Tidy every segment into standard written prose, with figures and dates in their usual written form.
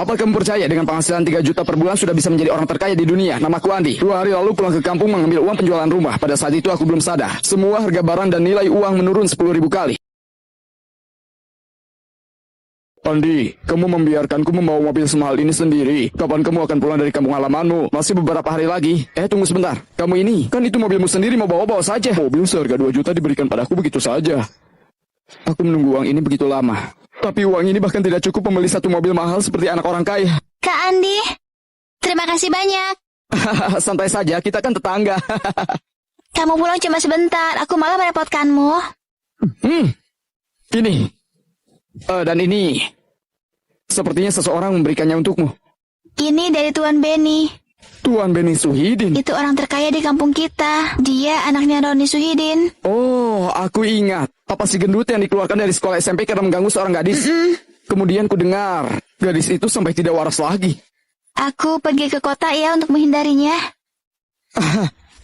Apa kamu percaya dengan penghasilan 3 juta per bulan sudah bisa menjadi orang terkaya di dunia? Namaku Andi. 2 hari lalu pulang ke kampung mengambil uang penjualan rumah. Pada saat itu aku belum sadar. Semua harga barang dan nilai uang menurun 10.000 kali. Andi, kamu membiarkanku membawa mobil semahal ini sendiri. Kapan kamu akan pulang dari kampung halamanmu? Masih beberapa hari lagi. Tunggu sebentar. Kamu ini, kan itu mobilmu sendiri, mau bawa-bawa saja. Mobil seharga 2 juta diberikan padaku begitu saja. Aku menunggu uang ini begitu lama. Tapi uang ini bahkan tidak cukup membeli satu mobil mahal seperti anak orang kaya. Kak Andi, terima kasih banyak. Santai saja, kita kan tetangga. Kamu pulang cuma sebentar, aku malah merepotkanmu. Ini. Dan ini. Sepertinya seseorang memberikannya untukmu. Ini dari Tuan Benny. Tuan Benny Suhidin? Itu orang terkaya di kampung kita. Dia anaknya Roni Suhidin. Oh, aku ingat. Apa si gendut yang dikeluarkan dari sekolah SMP karena mengganggu seorang gadis? Kemudian ku dengar, gadis itu sampai tidak waras lagi. Aku pergi ke kota ya untuk menghindarinya.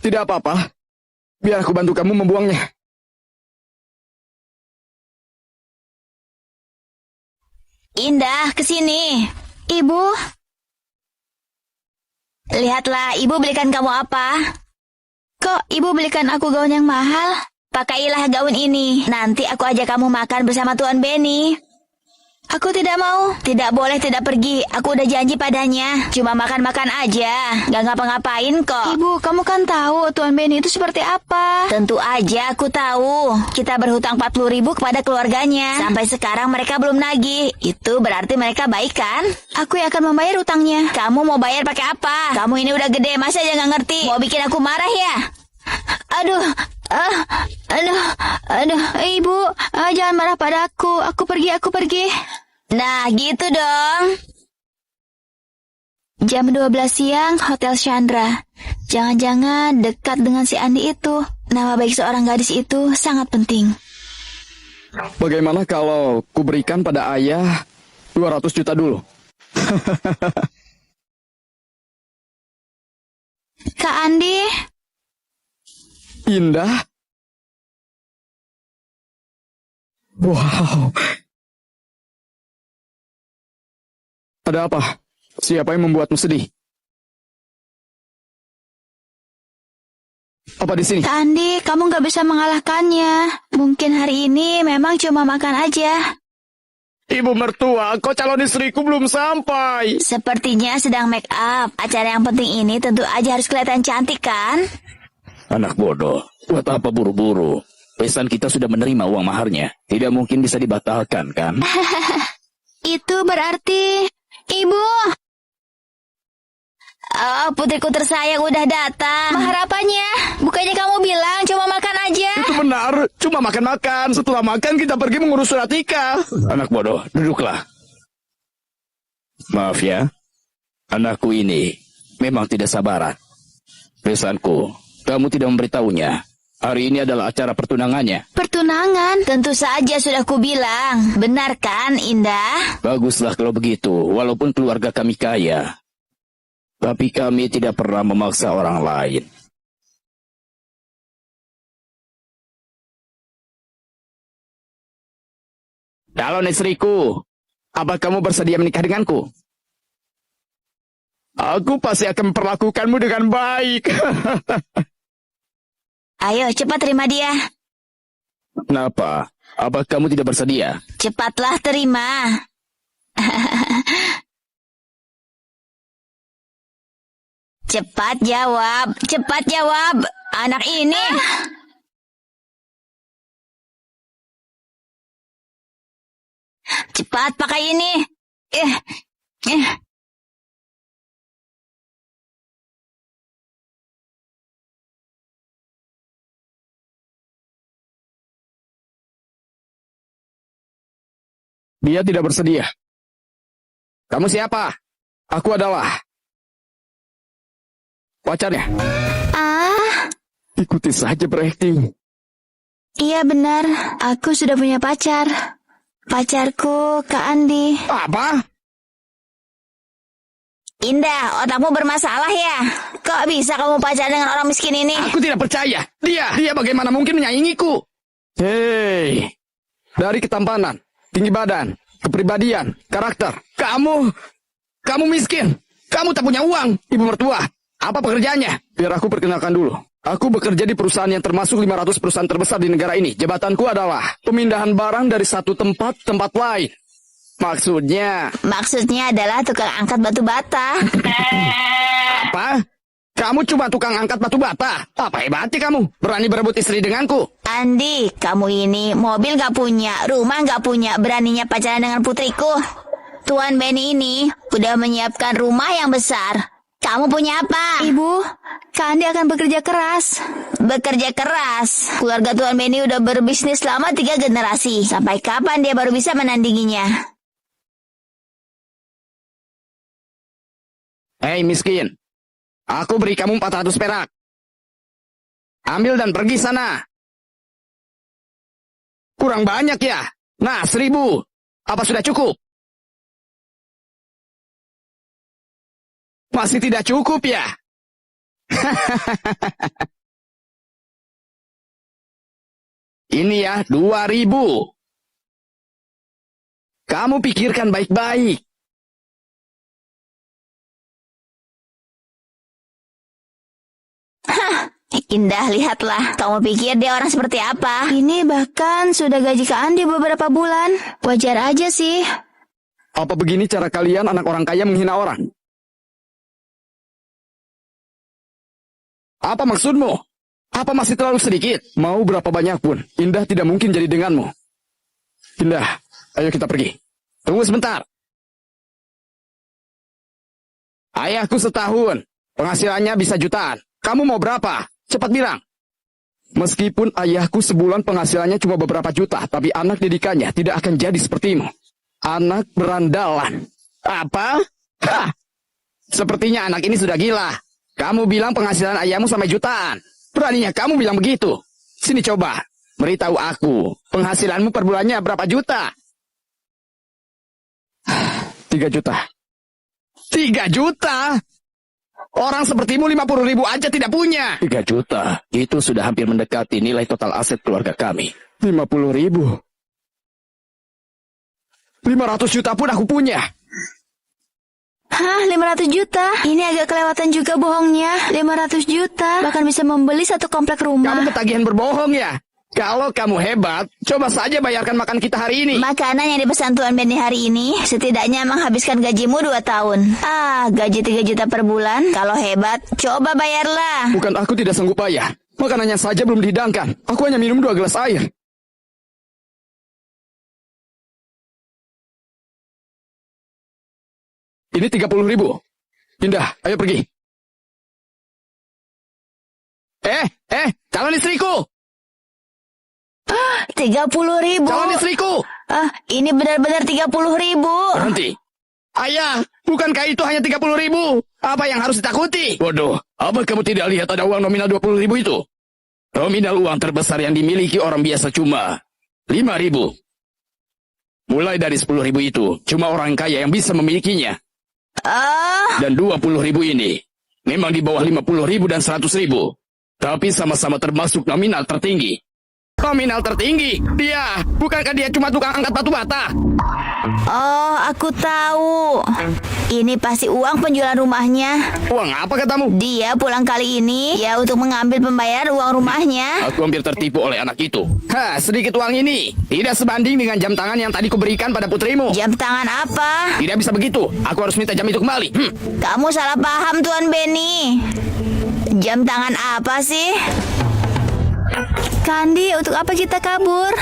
Tidak apa-apa. Biar aku bantu kamu membuangnya. Indah, kesini. Ibu. Lihatlah, ibu belikan kamu apa? Kok ibu belikan aku gaun yang mahal? Pakailah gaun ini. Nanti aku ajak kamu makan bersama Tuan Benny. Aku tidak mau. Tidak boleh tidak pergi. Aku udah janji padanya. Cuma makan-makan aja. Gak ngapa-ngapain kok. Ibu, kamu kan tahu Tuan Benny itu seperti apa. Tentu aja aku tahu. Kita berhutang 40.000 kepada keluarganya. Sampai sekarang mereka belum nagih. Itu berarti mereka baik kan? Aku yang akan membayar utangnya. Kamu mau bayar pakai apa? Kamu ini udah gede, masa aja gak ngerti? Mau bikin aku marah ya? Aduh, Ibu, jangan marah padaku. Aku pergi. Nah, gitu dong. Jam 12 siang, Hotel Chandra. Jangan-jangan dekat dengan si Andi itu. Nama baik seorang gadis itu sangat penting. Bagaimana kalau ku berikan pada ayah 200 juta dulu? Kak Andi? Indah? Wow. Ada apa? Siapa yang membuatmu sedih? Apa di sini? Kak Andi, kamu gak bisa mengalahkannya. Mungkin hari ini memang cuma makan aja. Ibu mertua, kok calon istriku belum sampai? Sepertinya sedang make up. Acara yang penting ini tentu aja harus kelihatan cantik kan? Anak bodoh, buat apa buru-buru? Pesan kita sudah menerima uang maharnya. Tidak mungkin bisa dibatalkan, kan? Itu berarti... Ibu! Oh, putriku tersayang udah datang. Harapannya, bukannya kamu bilang cuma makan aja? Itu benar, cuma makan-makan. Setelah makan kita pergi mengurus surat nikah. Anak bodoh, duduklah. Maaf ya, anakku ini memang tidak sabaran. Pesanku, kamu tidak memberitahunya. Hari ini adalah acara pertunangannya. Pertunangan? Tentu saja sudah kubilang. Benar kan, Indah? Baguslah kalau begitu, walaupun keluarga kami kaya. Tapi kami tidak pernah memaksa orang lain. Calon istriku, apa kamu bersedia menikah denganku? Aku pasti akan memperlakukanmu dengan baik. Ayo, cepat terima dia. Kenapa? Apa kamu tidak bersedia? Cepatlah terima. Cepat jawab, anak ini. Cepat pakai ini. Dia tidak bersedia. Kamu siapa? Aku adalah pacarnya. Ikuti saja berakting. Iya benar, aku sudah punya pacar. Pacarku, Kak Andi. Apa? Indah, otakmu bermasalah ya? Kok bisa kamu pacaran dengan orang miskin ini? Aku tidak percaya. Dia bagaimana mungkin menyaingiku? Hei, dari ketampanan, tinggi badan, kepribadian, karakter, kamu kamu miskin. Kamu tak punya uang. Ibu mertua, apa pekerjaannya? Biar aku perkenalkan dulu. Aku bekerja di perusahaan yang termasuk 500 perusahaan terbesar di negara ini. Jabatanku adalah pemindahan barang dari satu tempat ke tempat lain. Maksudnya adalah tukang angkat batu bata. Apa? Kamu cuma tukang angkat batu bata? Apa hebatnya kamu? Berani berebut istri denganku? Andi, kamu ini mobil gak punya, rumah gak punya, beraninya pacaran dengan putriku. Tuan Benny ini udah menyiapkan rumah yang besar. Kamu punya apa? Ibu, Kak Andi akan bekerja keras. Bekerja keras. Keluarga Tuan Benny udah berbisnis selama 3 generasi. Sampai kapan dia baru bisa menandinginya? Hei miskin, aku beri kamu 400 perak. Ambil dan pergi sana. Kurang banyak ya? Nah, 1000. Apa sudah cukup? Masih tidak cukup ya? Ini ya, 2000. Kamu pikirkan baik-baik. Indah, lihatlah. Kamu pikir dia orang seperti apa? Ini bahkan sudah gaji Kak Andi beberapa bulan. Wajar aja sih. Apa begini cara kalian anak orang kaya menghina orang? Apa maksudmu? Apa masih terlalu sedikit? Mau berapa banyak pun, Indah tidak mungkin jadi denganmu. Indah, ayo kita pergi. Tunggu sebentar. Ayahku setahun. Penghasilannya bisa jutaan. Kamu mau berapa? Cepat bilang. Meskipun ayahku sebulan penghasilannya cuma beberapa juta, tapi anak didikannya tidak akan jadi sepertimu. Anak berandalan. Apa? Hah! Sepertinya anak ini sudah gila. Kamu bilang penghasilan ayahmu sampai jutaan. Beraninya kamu bilang begitu. Sini coba. Beritahu aku. Penghasilanmu per bulannya berapa juta? 3 juta. 3 juta? Orang sepertimu 50.000 aja tidak punya. 3 juta, itu sudah hampir mendekati nilai total aset keluarga kami. 50.000. 500 juta pun aku punya. Hah, 500 juta? Ini agak kelewatan juga bohongnya. 500 juta, bahkan bisa membeli satu komplek rumah. Kamu ketagihan berbohong ya? Kalau kamu hebat, coba saja bayarkan makan kita hari ini. Makanan yang dipesan Tuan Benny hari ini setidaknya menghabiskan gajimu 2 tahun. Gaji 3 juta per bulan. Kalau hebat, coba bayarlah. Bukan aku tidak sanggup bayar. Makanannya saja belum dihidangkan. Aku hanya minum 2 gelas air. Ini 30.000. Indah, ayo pergi. Calon istriku! 30.000. Calon istriku! Ini benar-benar 30.000. Berhenti. Ayah, bukankah itu hanya 30.000? Apa yang harus ditakuti? Bodoh, apa kamu tidak lihat ada uang nominal 20.000 itu? Nominal uang terbesar yang dimiliki orang biasa cuma 5.000. Mulai dari 10.000 itu, cuma orang kaya yang bisa memilikinya. Dan 20.000 ini, memang di bawah 50.000 dan 100.000. Tapi sama-sama termasuk nominal tertinggi. Nominal tertinggi? Dia, bukankah dia cuma tukang angkat batu bata? Oh, aku tahu. Ini pasti uang penjualan rumahnya. Uang apa katamu? Dia pulang kali ini ya untuk mengambil pembayaran uang rumahnya. Aku hampir tertipu oleh anak itu. Sedikit uang ini tidak sebanding dengan jam tangan yang tadi kuberikan pada putrimu. Jam tangan apa? Tidak bisa begitu. Aku harus minta jam itu kembali. Kamu salah paham, Tuan Benny. Jam tangan apa sih? Kak Andi, untuk apa kita kabur?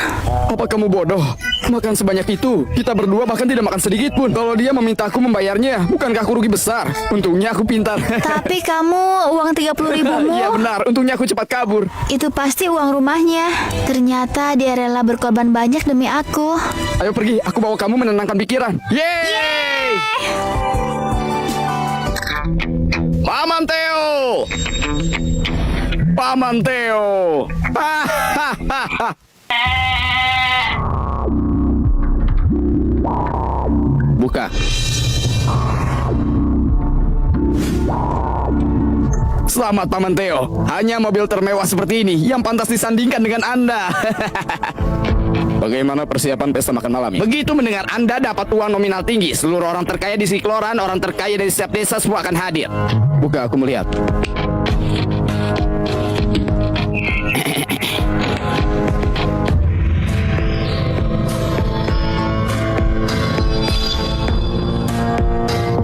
Apa kamu bodoh? Makan sebanyak itu, kita berdua bahkan tidak makan sedikit pun. Kalau dia meminta aku membayarnya, bukankah aku rugi besar? Untungnya aku pintar. Tapi kamu, uang 30.000-mu, Iya benar, untungnya aku cepat kabur. itu pasti uang rumahnya. Ternyata dia rela berkorban banyak demi aku. Ayo pergi, aku bawa kamu menenangkan pikiran. Yeay! Paman Theo! Paman Theo! Buka. Selamat Paman Theo. Hanya mobil termewah seperti ini yang pantas disandingkan dengan Anda. Bagaimana persiapan pesta makan malam ini? Begitu mendengar Anda dapat uang nominal tinggi, seluruh orang terkaya di Sikloran, orang terkaya dari setiap desa semua akan hadir. Buka, aku melihat.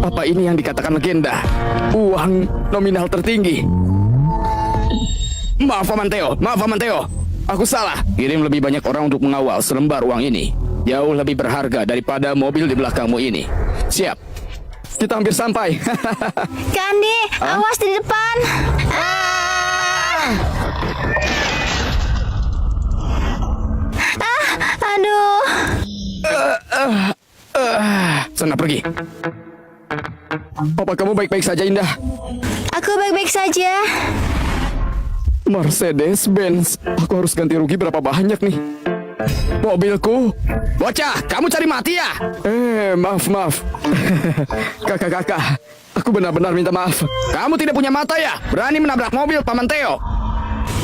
Apa ini yang dikatakan legenda? Uang nominal tertinggi. Maaf Paman Teo. Aku salah. Kirim lebih banyak orang untuk mengawal selembar uang ini. Jauh lebih berharga daripada mobil di belakangmu ini. Siap. Kita hampir sampai. Kandi, awas di depan. Aduh. Sana pergi. Apa kamu baik-baik saja, Indah? Aku baik-baik saja. Mercedes-Benz. Aku harus ganti rugi berapa banyak nih? Mobilku. Bocah, kamu cari mati ya? Maaf. Kakak. Aku benar-benar minta maaf. Kamu tidak punya mata ya? Berani menabrak mobil Paman Teo?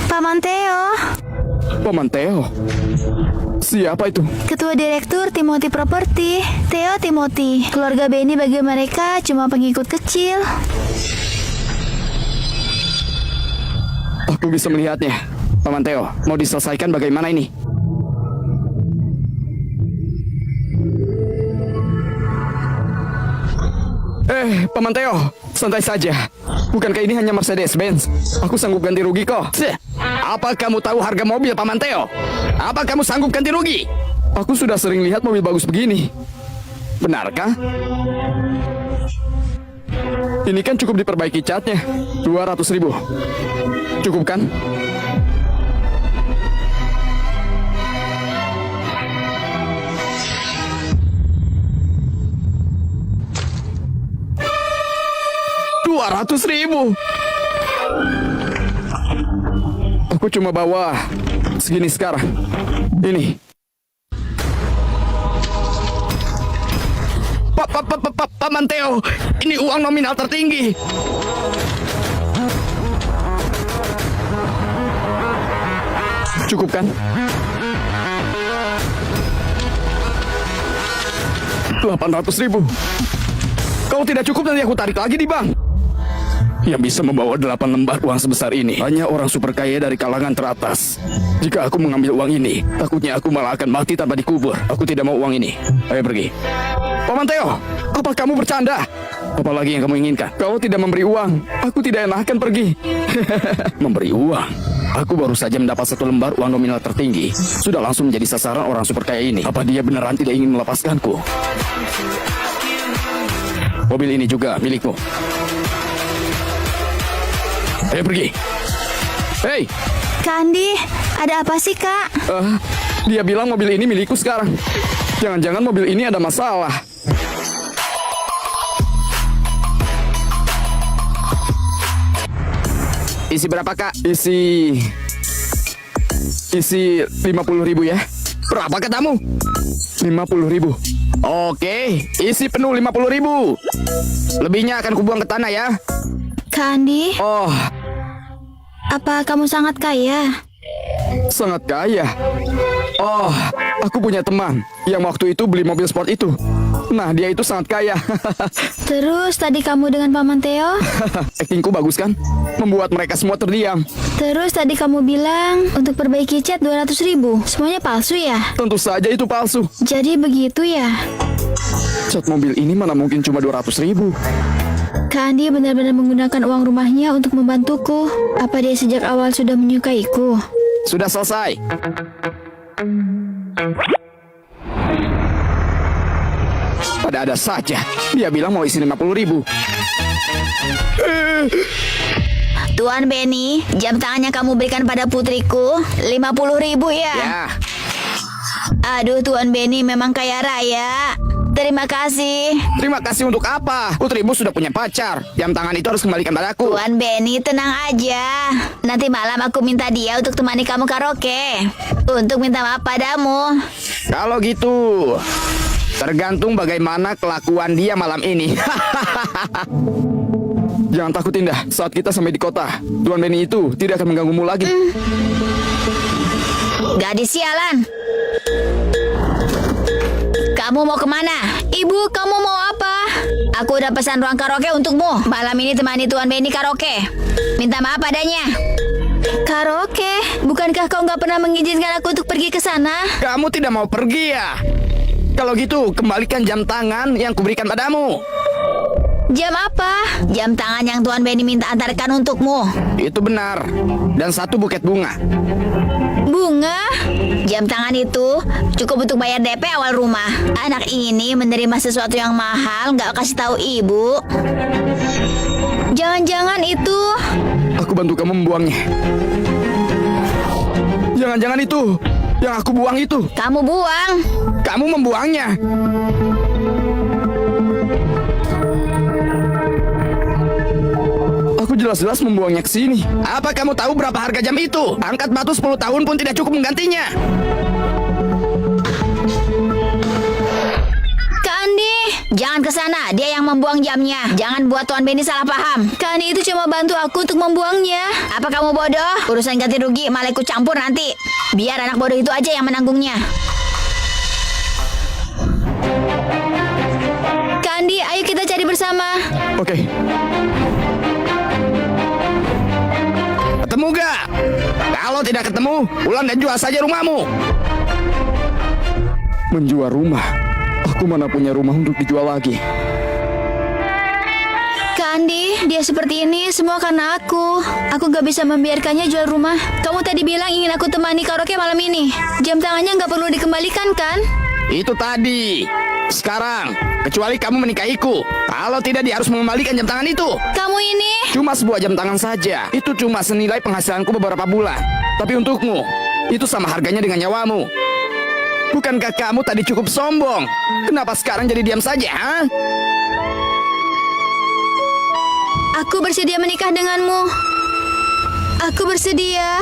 Paman Teo, Paman Teo. Siapa itu? Ketua Direktur Timothy Property. Theo Timothy. Keluarga Benny bagi mereka cuma pengikut kecil. Aku bisa melihatnya. Paman Teo, mau diselesaikan bagaimana ini? Paman Teo, santai saja. Bukankah ini hanya Mercedes-Benz? Aku sanggup ganti rugi kok. Apa kamu tahu harga mobil Paman Teo? Apa kamu sanggup ganti rugi? Aku sudah sering lihat mobil bagus begini. Benarkah? Ini kan cukup diperbaiki catnya. 200.000. Cukup kan? $200.000. Aku cuma bawa segini sekarang. Ini. Paman Teo, ini uang nominal tertinggi. Cukup kan? 800.000. Kalau tidak cukup nanti aku tarik lagi di bank. Yang bisa membawa 8 lembar uang sebesar ini hanya orang super kaya dari kalangan teratas. Jika aku mengambil uang ini, takutnya aku malah akan mati tanpa dikubur. Aku tidak mau uang ini. Ayo pergi. Paman Teo, apa kamu bercanda? Apa lagi yang kamu inginkan? Kau tidak memberi uang. Aku tidak enakan pergi. Memberi uang? Aku baru saja mendapat 1 lembar uang nominal tertinggi. Sudah langsung menjadi sasaran orang super kaya ini. Apa dia beneran tidak ingin melepaskanku? Mobil ini juga milikmu. Ayo pergi. Hei, Kandi, ada apa sih, Kak? dia bilang mobil ini milikku sekarang. Jangan-jangan mobil ini ada masalah. Isi berapa, Kak? Isi 50.000 ya. Berapa katamu? 50.000. Oke, isi penuh 50.000. Lebihnya akan kubuang ke tanah ya. Kandi, Oh, apa kamu sangat kaya? sangat kaya. Oh, aku punya teman yang waktu itu beli mobil sport itu. Nah, dia itu sangat kaya. Terus tadi kamu dengan Paman Theo? Aktingku bagus kan? Membuat mereka semua terdiam. Terus tadi kamu bilang untuk perbaiki cat 200.000. Semuanya palsu ya? Tentu saja itu palsu. Jadi begitu ya? Cat mobil ini mana mungkin cuma 200.000. Kandi benar-benar menggunakan uang rumahnya untuk membantuku. Apa dia sejak awal sudah menyukaiku? Sudah selesai. Ada saja. Dia bilang mau isi 50.000. Tuan Benny, jam tangannya kamu berikan pada putriku 50.000 ya? Ya, Aduh, Tuan Benny memang kaya raya. Terima kasih. terima kasih untuk apa? Putrimu sudah punya pacar. Jam tangan itu harus kembalikan padaku. Tuan Benny, tenang aja. Nanti malam aku minta dia untuk temani kamu karaoke. Untuk minta maaf padamu. Kalau gitu, tergantung bagaimana kelakuan dia malam ini. Jangan takut, Indah. Saat kita sampai di kota, Tuan Benny itu tidak akan mengganggumu lagi. Gadis sialan. Kamu mau kemana? Ibu, kamu mau apa? Aku udah pesan ruang karaoke untukmu. Malam ini temani Tuan Benny karaoke. Minta maaf padanya. Karaoke? Bukankah kau nggak pernah mengizinkan aku untuk pergi ke sana? Kamu tidak mau pergi ya? Kalau gitu, kembalikan jam tangan yang kuberikan padamu. Jam apa? Jam tangan yang Tuan Benny minta antarkan untukmu. Itu benar. Dan 1 buket bunga. Bunga? Jam tangan itu cukup untuk bayar DP awal rumah. Anak ini menerima sesuatu yang mahal, nggak kasih tahu ibu. Jangan-jangan itu... Aku bantu kamu membuangnya. Jangan-jangan itu yang aku buang itu. Kamu buang. Kamu membuangnya. Aku jelas-jelas membuangnya ke sini. Apa kamu tahu berapa harga jam itu? Angkat batu 10 tahun pun tidak cukup menggantinya. Kak Andi! Jangan ke sana, dia yang membuang jamnya. Jangan buat Tuan Benny salah paham. Kak Andi itu cuma bantu aku untuk membuangnya. Apa kamu bodoh? Urusan ganti rugi malah ikut campur nanti. Biar anak bodoh itu aja yang menanggungnya. Kak Andi, ayo kita cari bersama. Oke. Ketemu gak? Kalau tidak ketemu, pulang dan jual saja rumahmu. Menjual rumah? Aku mana punya rumah untuk dijual lagi. Kak Andi, dia seperti ini semua karena aku. Aku gak bisa membiarkannya jual rumah. Kamu tadi bilang ingin aku temani karaoke malam ini. Jam tangannya gak perlu dikembalikan kan? Itu tadi. Sekarang, kecuali kamu menikahiku. Kalau tidak, dia harus mengembalikan jam tangan itu. Kamu ini... Cuma sebuah jam tangan saja. Itu cuma senilai penghasilanku beberapa bulan. Tapi untukmu, itu sama harganya dengan nyawamu. Bukankah kamu tadi cukup sombong? Kenapa sekarang jadi diam saja, ha? Aku bersedia menikah denganmu. Aku bersedia.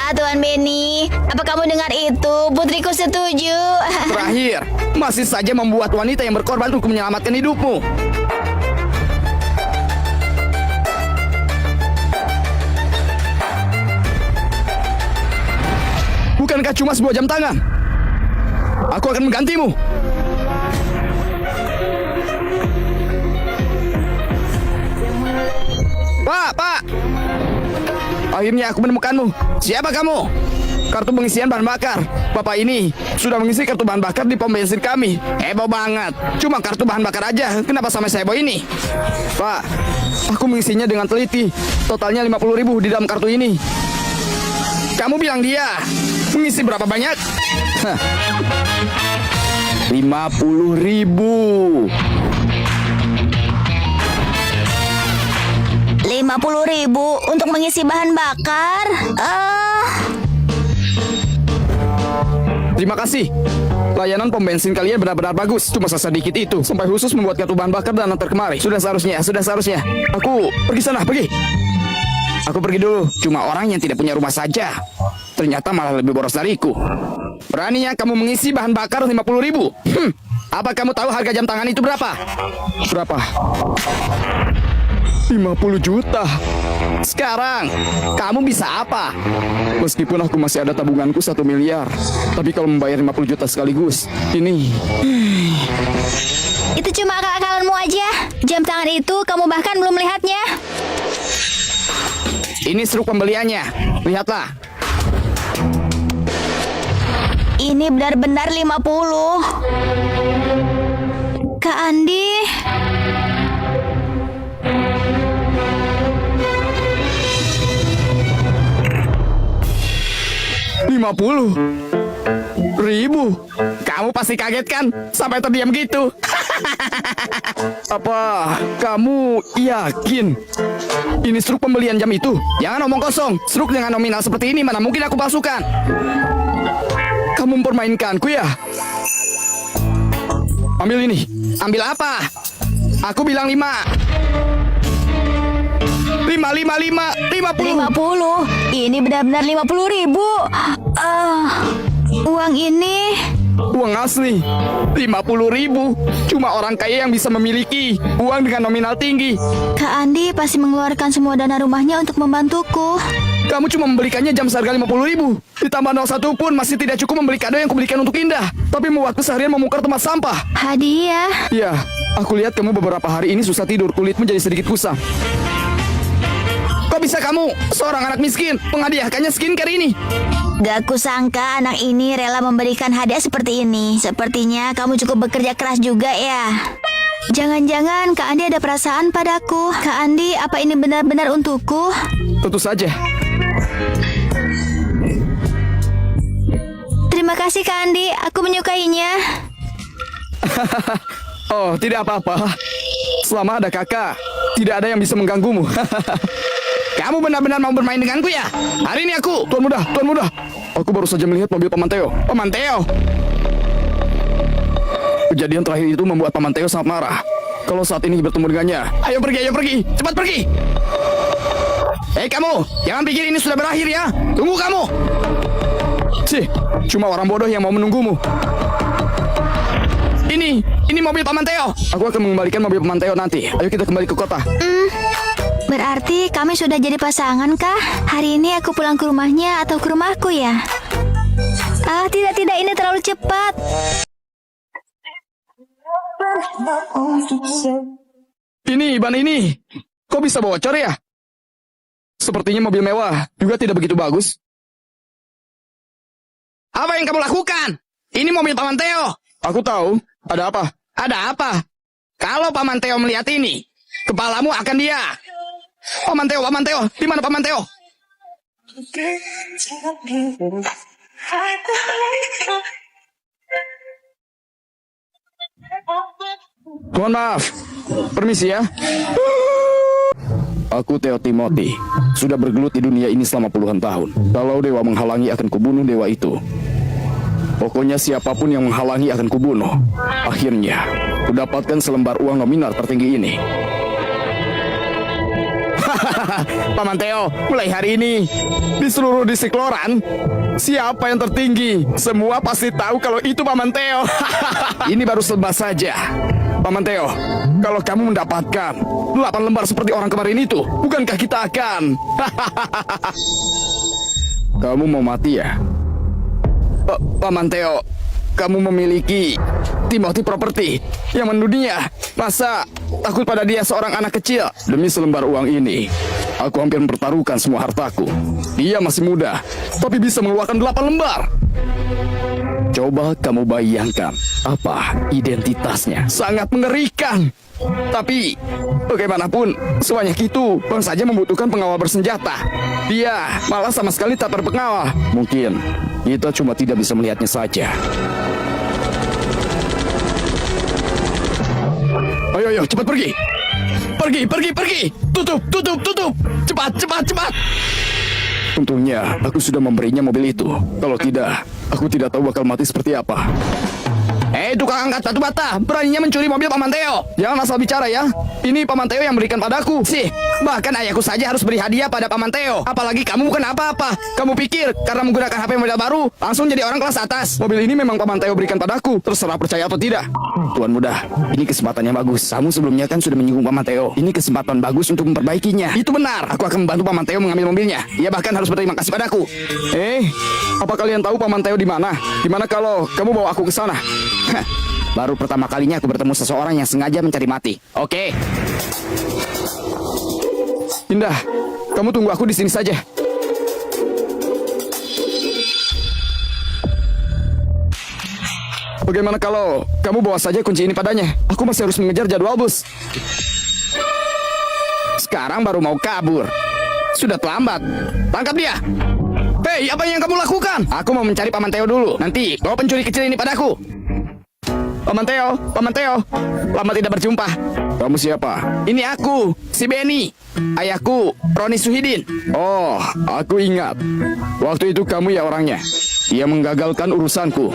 Tuan Benny, apa kamu dengar itu? Putriku setuju. Terakhir, masih saja membuat wanita yang berkorban untuk menyelamatkan hidupmu. Bukankah cuma sebuah jam tangan? Aku akan menggantimu. Pak! Akhirnya aku menemukanmu. Siapa kamu? Kartu pengisian bahan bakar. Bapak ini sudah mengisi kartu bahan bakar di pom bensin kami. Heboh banget. Cuma kartu bahan bakar aja. Kenapa sampai seheboh ini? Pak, aku mengisinya dengan teliti. Totalnya 50.000 di dalam kartu ini. Kamu bilang dia mengisi berapa banyak? 50.000. $50.000 untuk mengisi bahan bakar. Terima kasih. Layanan pom bensin kalian benar-benar bagus. Cuma sedikit itu. Sampai khusus membuat kartu bahan bakar dan antar kemari. Sudah seharusnya. Aku pergi sana, pergi. Aku pergi dulu. Cuma orang yang tidak punya rumah saja. Ternyata malah lebih boros dariku. Beraninya kamu mengisi bahan bakar 50.000. Apa kamu tahu harga jam tangan itu berapa? Berapa? 50 juta. Sekarang, kamu bisa apa? Meskipun aku masih ada tabunganku 1 miliar, tapi kalau membayar 50 juta sekaligus, ini... Itu cuma akal-akalanmu aja. Jam tangan itu kamu bahkan belum melihatnya. Ini struk pembeliannya. Lihatlah. Ini benar-benar 50. Kak Andi... 50.000. Kamu pasti kaget kan? Sampai terdiam gitu. Apa kamu yakin Ini struk pembelian jam itu. Jangan omong kosong. Struk dengan nominal seperti ini mana mungkin aku palsukan. kamu mempermainkanku ya? Ambil ini. Ambil apa? Aku bilang 5. 50. 50. Ini benar-benar 50.000. Uang ini... Uang asli 50.000. Cuma orang kaya yang bisa memiliki uang dengan nominal tinggi. Kak Andi pasti mengeluarkan semua dana rumahnya untuk membantuku. Kamu cuma membelikannya jam seharga 50.000. Ditambah 01 pun masih tidak cukup membeli kado yang kubelikan untuk Indah. Tapi membuatku seharian membongkar tempat sampah. Hadiah. Ya, aku lihat kamu beberapa hari ini susah tidur, kulitmu jadi sedikit kusam. Kok bisa kamu, seorang anak miskin, menghadiahkannya skincare ini? Gak kusangka anak ini rela memberikan hadiah seperti ini. Sepertinya kamu cukup bekerja keras juga ya. Jangan-jangan Kak Andi ada perasaan padaku. Kak Andi, apa ini benar-benar untukku? Tentu saja. Terima kasih Kak Andi, aku menyukainya. Oh, tidak apa-apa. Selama ada kakak, tidak ada yang bisa mengganggumu. Kamu benar-benar mau bermain denganku ya? Hari ini aku. Tuan muda. Aku baru saja melihat mobil Paman Teo. Paman Teo. Kejadian terakhir itu membuat Paman Teo sangat marah. Kalau saat ini bertemu dengannya, Ayo pergi. Cepat pergi. Hei kamu, jangan pikir ini sudah berakhir ya. Tunggu kamu. cuma orang bodoh yang mau menunggumu. Ini mobil Paman Teo. Aku akan mengembalikan mobil Paman Teo nanti. Ayo kita kembali ke kota. Berarti kami sudah jadi pasangan kah? Hari ini aku pulang ke rumahnya atau ke rumahku ya? Ah, tidak, ini terlalu cepat. Ini, ban ini. Kok bisa bocor ya? Sepertinya mobil mewah juga tidak begitu bagus. Apa yang kamu lakukan? Ini mobil Paman Teo. Aku tahu. Ada apa? Ada apa? Kalau Paman Teo melihat ini, kepalamu akan dia. Paman Teo. Di mana Paman Teo? Mohon maaf. Permisi ya. Aku Theo Timothy. Sudah bergelut di dunia ini selama puluhan tahun. Kalau dewa menghalangi akan kubunuh dewa itu. Pokoknya siapapun yang menghalangi akan kubunuh. Akhirnya, kudapatkan selembar uang nominal tertinggi ini. Paman Teo, mulai hari ini Di seluruh distrik Loran, siapa yang tertinggi? Semua pasti tahu kalau itu Paman Teo. Ini baru selembar saja. Paman Teo, kalau kamu mendapatkan 8 lembar seperti orang kemarin itu, bukankah kita akan? Kamu mau mati ya? Paman Teo, kamu memiliki Timothy Property yang mendunia. Masa takut pada dia seorang anak kecil? Demi selembar uang ini, aku hampir mempertaruhkan semua hartaku. Dia masih muda, tapi bisa mengeluarkan 8 lembar. Coba kamu bayangkan apa identitasnya. Sangat mengerikan. Tapi bagaimanapun, sebanyak itu Bang saja membutuhkan pengawal bersenjata. Dia malah sama sekali tak berpengawal. Mungkin kita cuma tidak bisa melihatnya saja. Ayo, cepat pergi. Pergi. Tutup. Cepat. Untungnya aku sudah memberinya mobil itu. Kalau tidak, aku tidak tahu bakal mati seperti apa. Tukang angkat batu bata, beraninya mencuri mobil Paman Teo. Jangan asal bicara ya. Ini Paman Teo yang berikan padaku. Bahkan ayahku saja harus beri hadiah pada Paman Teo. Apalagi kamu bukan apa-apa. Kamu pikir karena menggunakan HP model baru langsung jadi orang kelas atas? Mobil ini memang Paman Teo berikan padaku. Terserah percaya atau tidak. Tuan muda, ini kesempatannya bagus. Kamu sebelumnya kan sudah menyinggung Paman Teo. Ini kesempatan bagus untuk memperbaikinya. Itu benar. Aku akan membantu Paman Teo mengambil mobilnya. Ia bahkan harus berterima kasih padaku. Apa kalian tahu Paman Teo di mana? Gimana kalau kamu bawa aku ke sana? Baru pertama kalinya aku bertemu seseorang yang sengaja mencari mati. Oke. Indah, kamu tunggu aku di sini saja. Bagaimana kalau kamu bawa saja kunci ini padanya? Aku masih harus mengejar jadwal bus. Sekarang baru mau kabur. Sudah terlambat. Tangkap dia. Hei, apa yang kamu lakukan? Aku mau mencari Paman Teo dulu. Nanti bawa pencuri kecil ini padaku. Paman Teo, lama tidak berjumpa. Kamu siapa? Ini aku, si Benny. Ayahku, Roni Suhidin. Oh, aku ingat. Waktu itu kamu ya orangnya. Dia menggagalkan urusanku.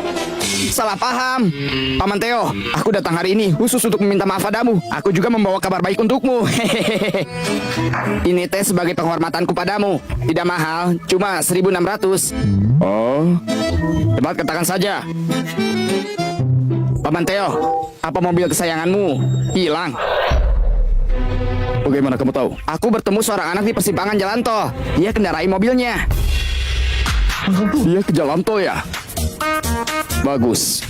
Salah paham. Paman Teo, aku datang hari ini khusus untuk meminta maaf padamu. Aku juga membawa kabar baik untukmu. Ini teh sebagai penghormatanku padamu. Tidak mahal, cuma 1.600. Oh, Cepat katakan saja. Paman Teo, apa mobil kesayanganmu hilang? Bagaimana kamu tahu? Aku bertemu seorang anak di persimpangan jalan tol. Dia kendarai mobilnya. Dia ke jalan tol ya? Bagus.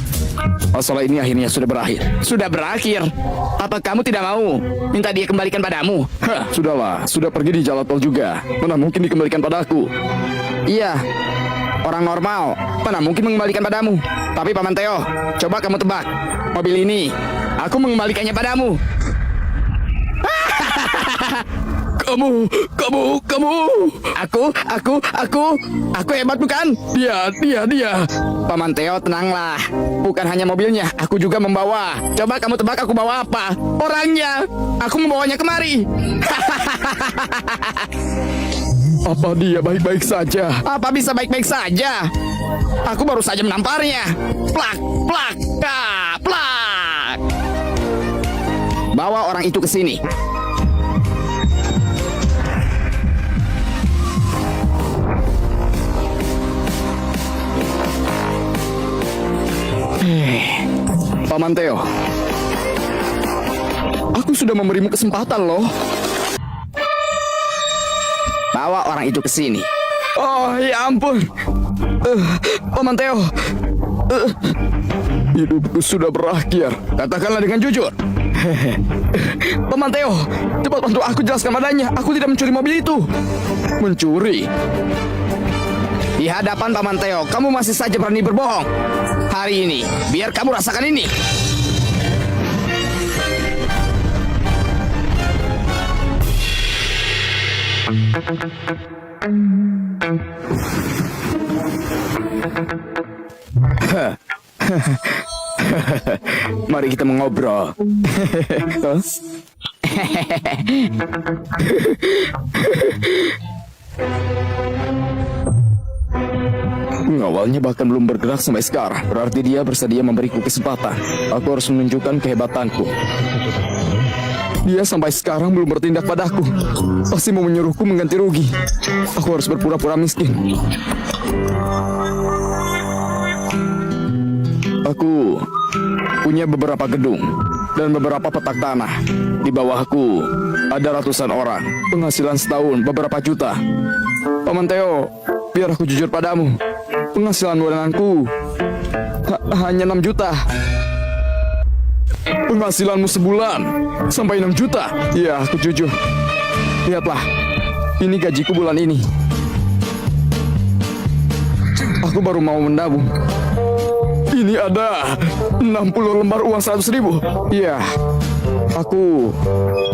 Masalah ini akhirnya sudah berakhir. Sudah berakhir. Apa kamu tidak mau minta dia kembalikan padamu? Hah, sudahlah, sudah pergi di jalan tol juga. Mana mungkin dikembalikan padaku? Iya. Orang normal mana mungkin mengembalikan padamu. Tapi Paman Theo, coba kamu tebak. Mobil ini, aku mengembalikannya padamu. Kamu. Aku hebat bukan? Dia. Paman Theo, tenanglah. Bukan hanya mobilnya, aku juga membawa. Coba kamu tebak aku bawa apa? Orangnya. Aku membawanya kemari. Apa dia baik-baik saja? Apa bisa baik-baik saja? Aku baru saja menamparnya. Plak, plak, plak. Bawa orang itu ke sini. Paman Theo, aku sudah memberimu kesempatan loh. Bawa orang itu ke sini. Oh ya ampun. Paman Theo, hidupku sudah berakhir. Katakanlah dengan jujur. Paman Theo, cepat bantu aku jelaskan padanya. Aku tidak mencuri mobil itu. Mencuri? Di hadapan Paman Theo, kamu masih saja berani berbohong. Hari ini, biar kamu rasakan ini. Mari kita mengobrol. Hah? Awalnya bahkan belum bergerak sampai sekarang. Berarti dia bersedia memberiku kesempatan. Aku harus menunjukkan kehebatanku. Dia sampai sekarang belum bertindak padaku. Pasti mau menyuruhku mengganti rugi. Aku harus berpura-pura miskin. Aku punya beberapa gedung dan beberapa petak tanah. Di bawahku ada ratusan orang. Penghasilan setahun beberapa juta. Paman Theo, biar aku jujur padamu. Penghasilan bulananku hanya 6 juta. Penghasilanmu sebulan sampai 6 juta. Ya, aku jujur. Lihatlah, ini gajiku bulan ini. Aku baru mau mendabung. Ini ada 60 lembar uang 100 ribu. Iya,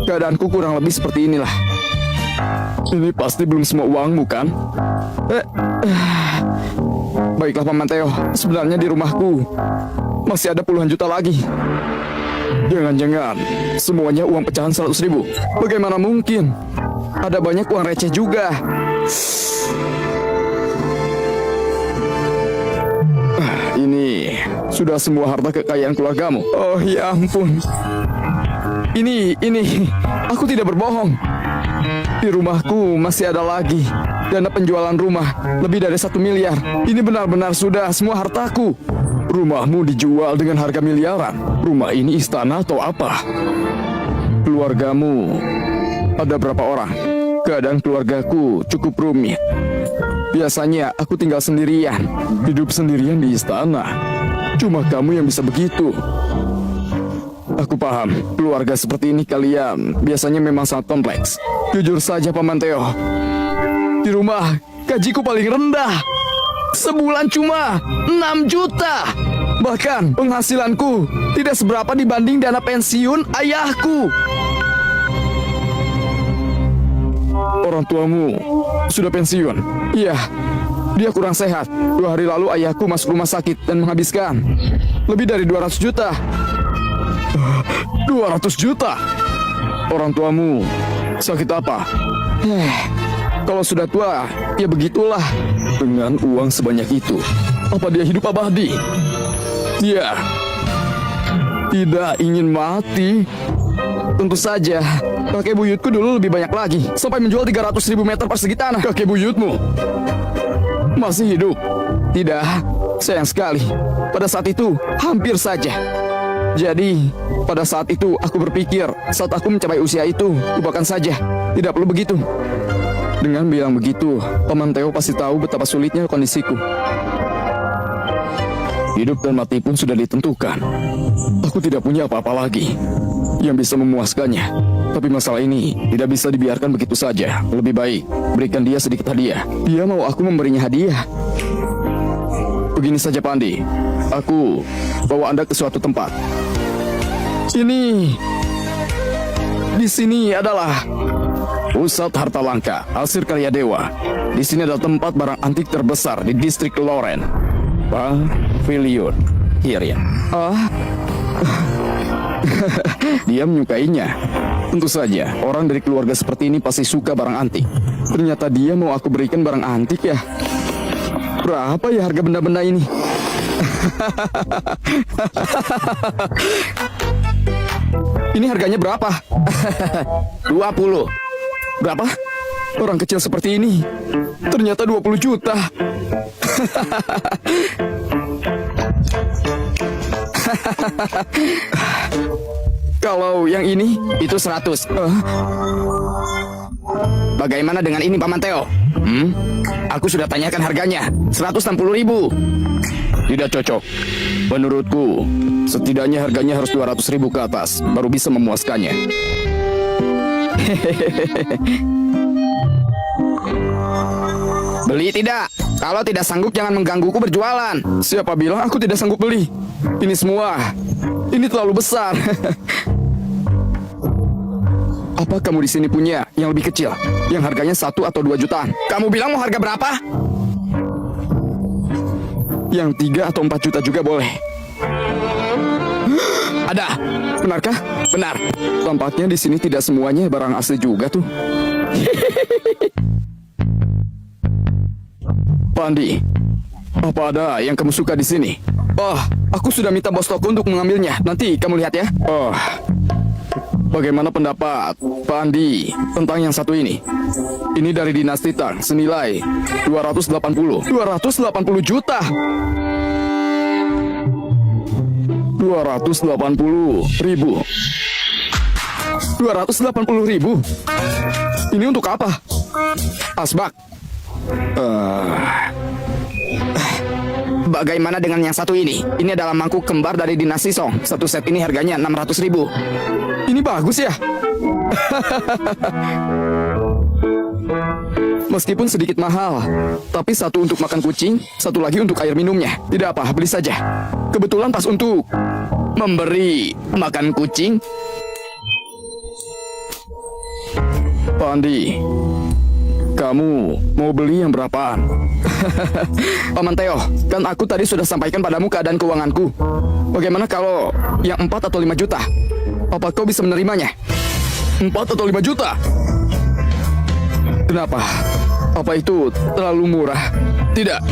keadaanku kurang lebih seperti inilah. Ini pasti belum semua uangmu kan? Baiklah Paman Theo, sebenarnya di rumahku masih ada puluhan juta lagi. Jangan-jangan semuanya uang pecahan 100 ribu. Bagaimana mungkin? Ada banyak uang receh juga. Ini sudah semua harta kekayaan keluargamu. Oh ya ampun. Ini, aku tidak berbohong. Di rumahku masih ada lagi dana penjualan rumah lebih dari 1 miliar. Ini benar-benar sudah semua hartaku. Rumahmu dijual dengan harga miliaran. Rumah ini istana atau apa? Keluargamu ada berapa orang? Keadaan keluargaku cukup rumit. Biasanya aku tinggal sendirian, hidup sendirian di istana. Cuma kamu yang bisa begitu. Aku paham, keluarga seperti ini kalian biasanya memang sangat kompleks. Jujur saja Paman Theo, di rumah gajiku paling rendah. Sebulan cuma 6 juta. Bahkan penghasilanku tidak seberapa dibanding dana pensiun ayahku. Orang tuamu sudah pensiun. Iya, dia kurang sehat. 2 hari lalu ayahku masuk rumah sakit dan menghabiskan lebih dari 200 juta. 200 juta? Orang tuamu sakit apa? Kalau sudah tua, ya begitulah. Dengan uang sebanyak itu, apa dia hidup abadi? Dia tidak ingin mati. Tentu saja, kakek buyutku dulu lebih banyak lagi. Sampai menjual 300.000 meter persegi tanah. Kakek buyutmu masih hidup? Tidak, sayang sekali. Pada saat itu, hampir saja. Jadi, pada saat itu aku berpikir, saat aku mencapai usia itu, lupakan saja. Tidak perlu begitu. Dengan bilang begitu, Paman Theo pasti tahu betapa sulitnya kondisiku. Hidup dan mati pun sudah ditentukan. Aku tidak punya apa-apa lagi yang bisa memuaskannya. Tapi masalah ini tidak bisa dibiarkan begitu saja. Lebih baik berikan dia sedikit hadiah. Dia mau aku memberinya hadiah. Begini saja Pandi, aku bawa Anda ke suatu tempat. Di sini adalah pusat harta langka, hasil karya dewa. Di sini adalah tempat barang antik terbesar di distrik Loren. Pavilion Kiria. Dia menyukainya. Tentu saja, orang dari keluarga seperti ini pasti suka barang antik. Ternyata dia mau aku berikan barang antik ya. Berapa ya harga benda-benda ini? Ini harganya berapa? 20. Berapa? Orang kecil seperti ini. Ternyata 20 juta. Kalau yang ini, Itu 100. Bagaimana dengan ini Paman Theo? Aku sudah tanyakan harganya. 160.000. tidak cocok. Menurutku, setidaknya harganya harus 200.000 ke atas, baru bisa memuaskannya. Beli tidak? Kalau tidak sanggup jangan menggangguku berjualan. Siapa bilang aku tidak sanggup beli? Ini semua, ini terlalu besar. Apa kamu di sini punya yang lebih kecil, yang harganya 1 atau 2 jutaan? Kamu bilang mau harga berapa? Yang 3 atau 4 juta juga boleh. Ada. Benarkah? Benar. Tampaknya di sini tidak semuanya barang asli juga tuh. Pandi, apa ada yang kamu suka di sini? Oh, aku sudah minta bos toko untuk mengambilnya. Nanti kamu lihat ya. Oh, bagaimana pendapat Pandi tentang yang satu ini? Ini dari dinasti Tang, senilai 280 juta. 280.000. 280.000. Ini untuk apa? Asbak. Bagaimana dengan yang satu ini? Ini adalah mangkuk kembar dari dinasti Song. Satu set ini harganya 600.000. Ini bagus ya. Meskipun sedikit mahal, tapi satu untuk makan kucing, satu lagi untuk air minumnya. Tidak apa, beli saja. Kebetulan pas untuk Memberi makan kucing? Pandi. Kamu mau beli yang berapaan? Paman Theo, kan aku tadi sudah sampaikan padamu keadaan keuanganku. Bagaimana kalau yang 4 atau 5 juta? Apa kau bisa menerimanya? 4 atau 5 juta? Kenapa? Apa itu terlalu murah? Tidak.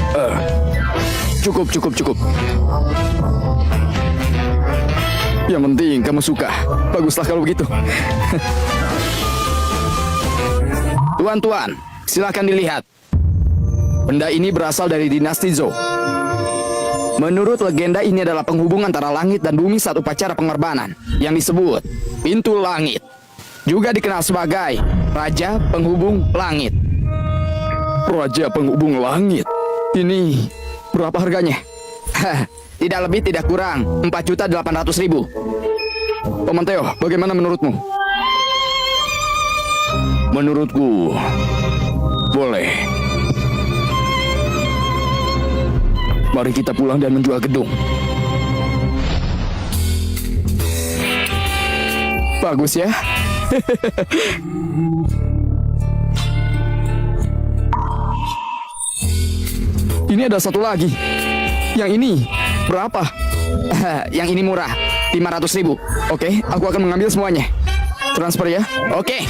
Cukup. Yang penting kamu suka. Baguslah kalau begitu. Tuan, silakan dilihat. Benda ini berasal dari dinasti Zhou. Menurut legenda ini adalah penghubung antara langit dan bumi saat upacara pengorbanan yang disebut Pintu Langit. Juga dikenal sebagai Raja Penghubung Langit. Raja Penghubung Langit. Ini berapa harganya? Tidak lebih tidak kurang 4.800.000. Paman Theo, bagaimana menurutmu? Menurutku, boleh. Mari kita pulang dan menjual gedung. Bagus ya. Ini ada satu lagi. Yang ini berapa? Yang ini murah, 500.000. Oke, aku akan mengambil semuanya. Transfer ya. Oke.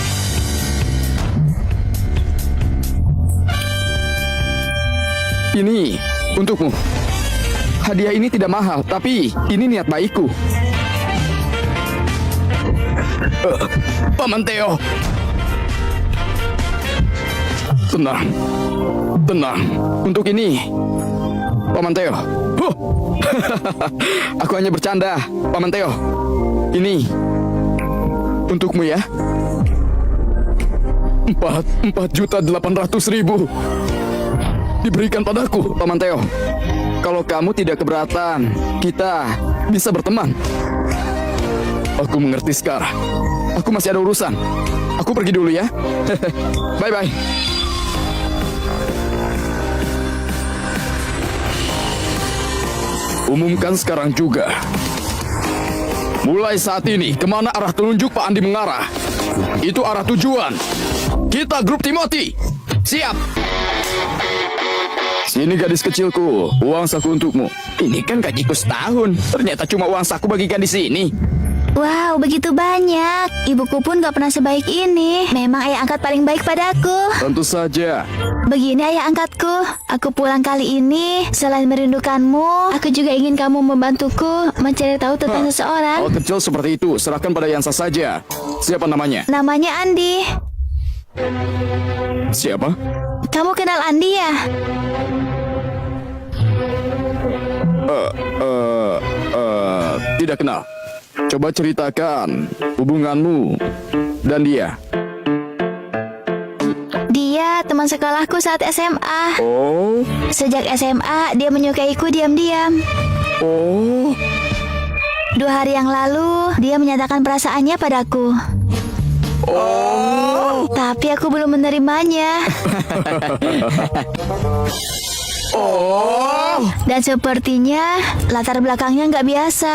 Ini untukmu. Hadiah ini tidak mahal, tapi ini niat baikku. Paman Theo. Tenang. Untuk ini, Paman Theo. Aku hanya bercanda, Paman Teo. Ini untukmu ya. 4.800.000 diberikan padaku, Paman Teo. Kalau kamu tidak keberatan, kita bisa berteman. Aku mengerti sekarang. Aku masih ada urusan. Aku pergi dulu ya. Bye-bye. Umumkan sekarang juga. Mulai saat ini, kemana arah telunjuk Pak Andi mengarah, itu arah tujuan. Kita grup Timothy. Siap. Sini gadis kecilku, uang saku untukmu. Ini kan gajiku setahun. Ternyata cuma uang saku bagikan di sini. Wow, begitu banyak. Ibuku pun gak pernah sebaik ini. Memang ayah angkat paling baik padaku. Tentu saja. Begini ayah angkatku, aku pulang kali ini selain merindukanmu, aku juga ingin kamu membantuku mencari tahu tentang Hal seseorang. kecil seperti itu, serahkan pada Yansa saja. Siapa namanya? Namanya Andi. Siapa? Kamu kenal Andi ya? Tidak kenal. Coba ceritakan hubunganmu dan dia. Dia teman sekolahku saat SMA. Oh, Sejak SMA, dia menyukaiku diam-diam. oh. 2 hari yang lalu, dia menyatakan perasaannya padaku. Tapi aku belum menerimanya. Dan sepertinya latar belakangnya nggak biasa.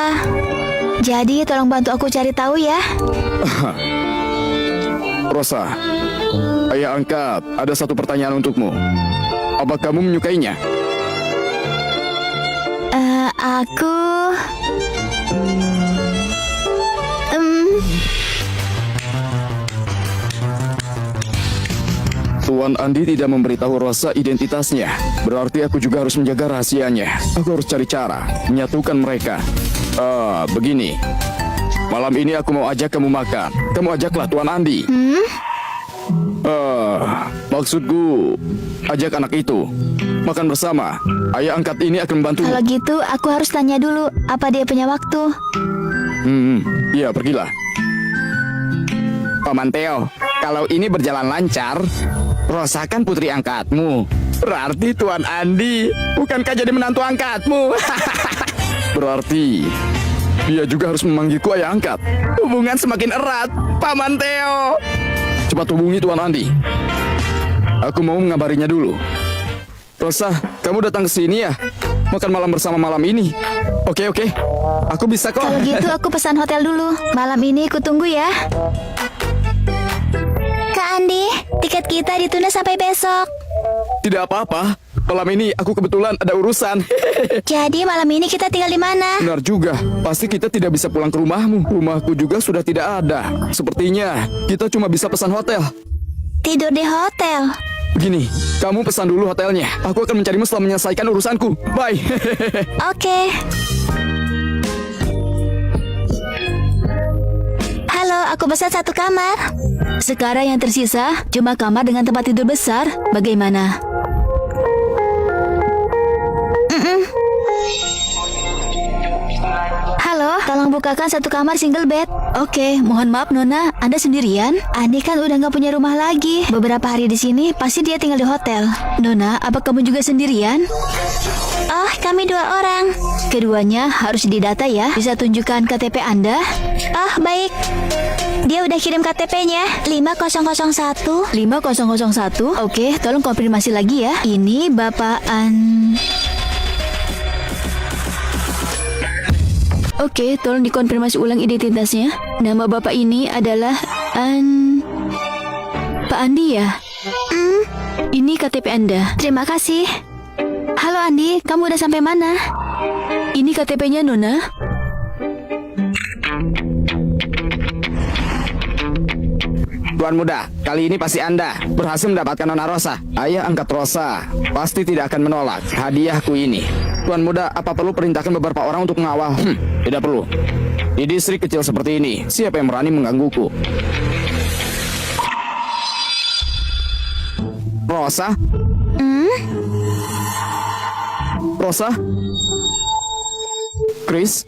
Jadi tolong bantu aku cari tahu ya. Rosa, ayah angkat, ada satu pertanyaan untukmu. Apa kamu menyukainya? Aku... Tuan Andi tidak memberitahu Rosa identitasnya. Berarti aku juga harus menjaga rahasianya. Aku harus cari cara menyatukan mereka. Begini. Malam ini aku mau ajak kamu makan. Kamu ajaklah Tuan Andi. Maksudku, ajak anak itu makan bersama. Ayah angkat ini akan membantu. Kalau gitu, aku harus tanya dulu apa dia punya waktu. Iya, pergilah. Paman Teo, kalau ini berjalan lancar, Rosa kan putri angkatmu. Berarti Tuan Andi bukankah jadi menantu angkatmu? Berarti dia juga harus memanggilku ayah angkat. Hubungan semakin erat, Paman Teo. Cepat hubungi Tuan Andi. Aku mau mengabarinya dulu. Rosa, kamu datang ke sini ya? Makan malam bersama malam ini. Oke. Aku bisa kok. Kalau gitu, aku pesan hotel dulu. Malam ini aku tunggu ya. Kak Andi, tiket kita ditunda sampai besok. Tidak apa-apa. Malam ini aku kebetulan ada urusan. Jadi malam ini kita tinggal di mana? Benar juga. Pasti kita tidak bisa pulang ke rumahmu. Rumahku juga sudah tidak ada. Sepertinya kita cuma bisa pesan hotel. Tidur di hotel. Begini, kamu pesan dulu hotelnya. Aku akan mencarimu setelah menyelesaikan urusanku. Bye. Oke. Halo, aku pesan 1 kamar. Sekarang yang tersisa cuma kamar dengan tempat tidur besar. Bagaimana? Halo, tolong bukakan 1 kamar single bed. Oke, mohon maaf Nona, Anda sendirian? Andi kan udah nggak punya rumah lagi. Beberapa hari di sini, pasti dia tinggal di hotel. Nona, apa kamu juga sendirian? Oh, kami 2 orang. Keduanya harus didata ya. Bisa tunjukkan KTP Anda? Oh, baik. Dia udah kirim KTP-nya 5001. 5001? Oke, tolong konfirmasi lagi ya. Ini Bapak Oke, tolong dikonfirmasi ulang identitasnya. Nama Bapak ini adalah Pak Andi ya? Ini KTP Anda. Terima kasih. Halo Andi, kamu udah sampai mana? Ini KTP-nya Nona. Tuan muda, kali ini pasti Anda berhasil mendapatkan Nona Rosa. Ayah angkat Rosa pasti tidak akan menolak hadiahku ini. Tuan muda, apa perlu perintahkan beberapa orang untuk mengawal? Tidak perlu. Di distrik kecil seperti ini, siapa yang berani menggangguku? Rosa? Rosa? Chris?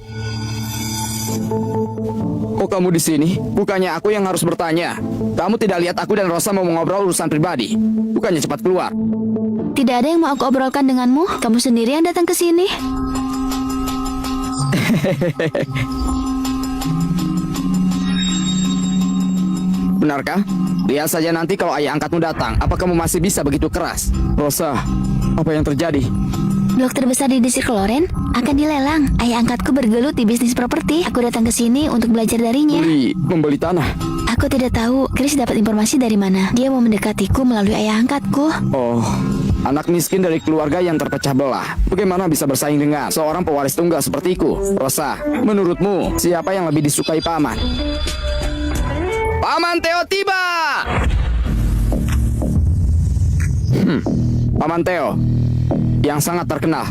Kok kamu di sini? Bukannya aku yang harus bertanya. Kamu tidak lihat aku dan Rosa mau ngobrol urusan pribadi. Bukannya cepat keluar. Tidak ada yang mau aku obrolkan denganmu. Kamu sendiri yang datang ke sini. Benarkah? Lihat saja nanti kalau ayah angkatmu datang. Apa kamu masih bisa begitu keras? Rosa, apa yang terjadi? Blok terbesar di distrik Loren akan dilelang. Ayah angkatku bergelut di bisnis properti. Aku datang ke sini untuk belajar darinya. Membeli tanah. Aku tidak tahu Chris dapat informasi dari mana. Dia mau mendekatiku melalui ayah angkatku. Oh, Anak miskin dari keluarga yang terpecah belah. Bagaimana bisa bersaing dengan seorang pewaris tunggal sepertiku? Rosa, menurutmu siapa yang lebih disukai paman? Paman Theo tiba! Paman Theo yang sangat terkenal.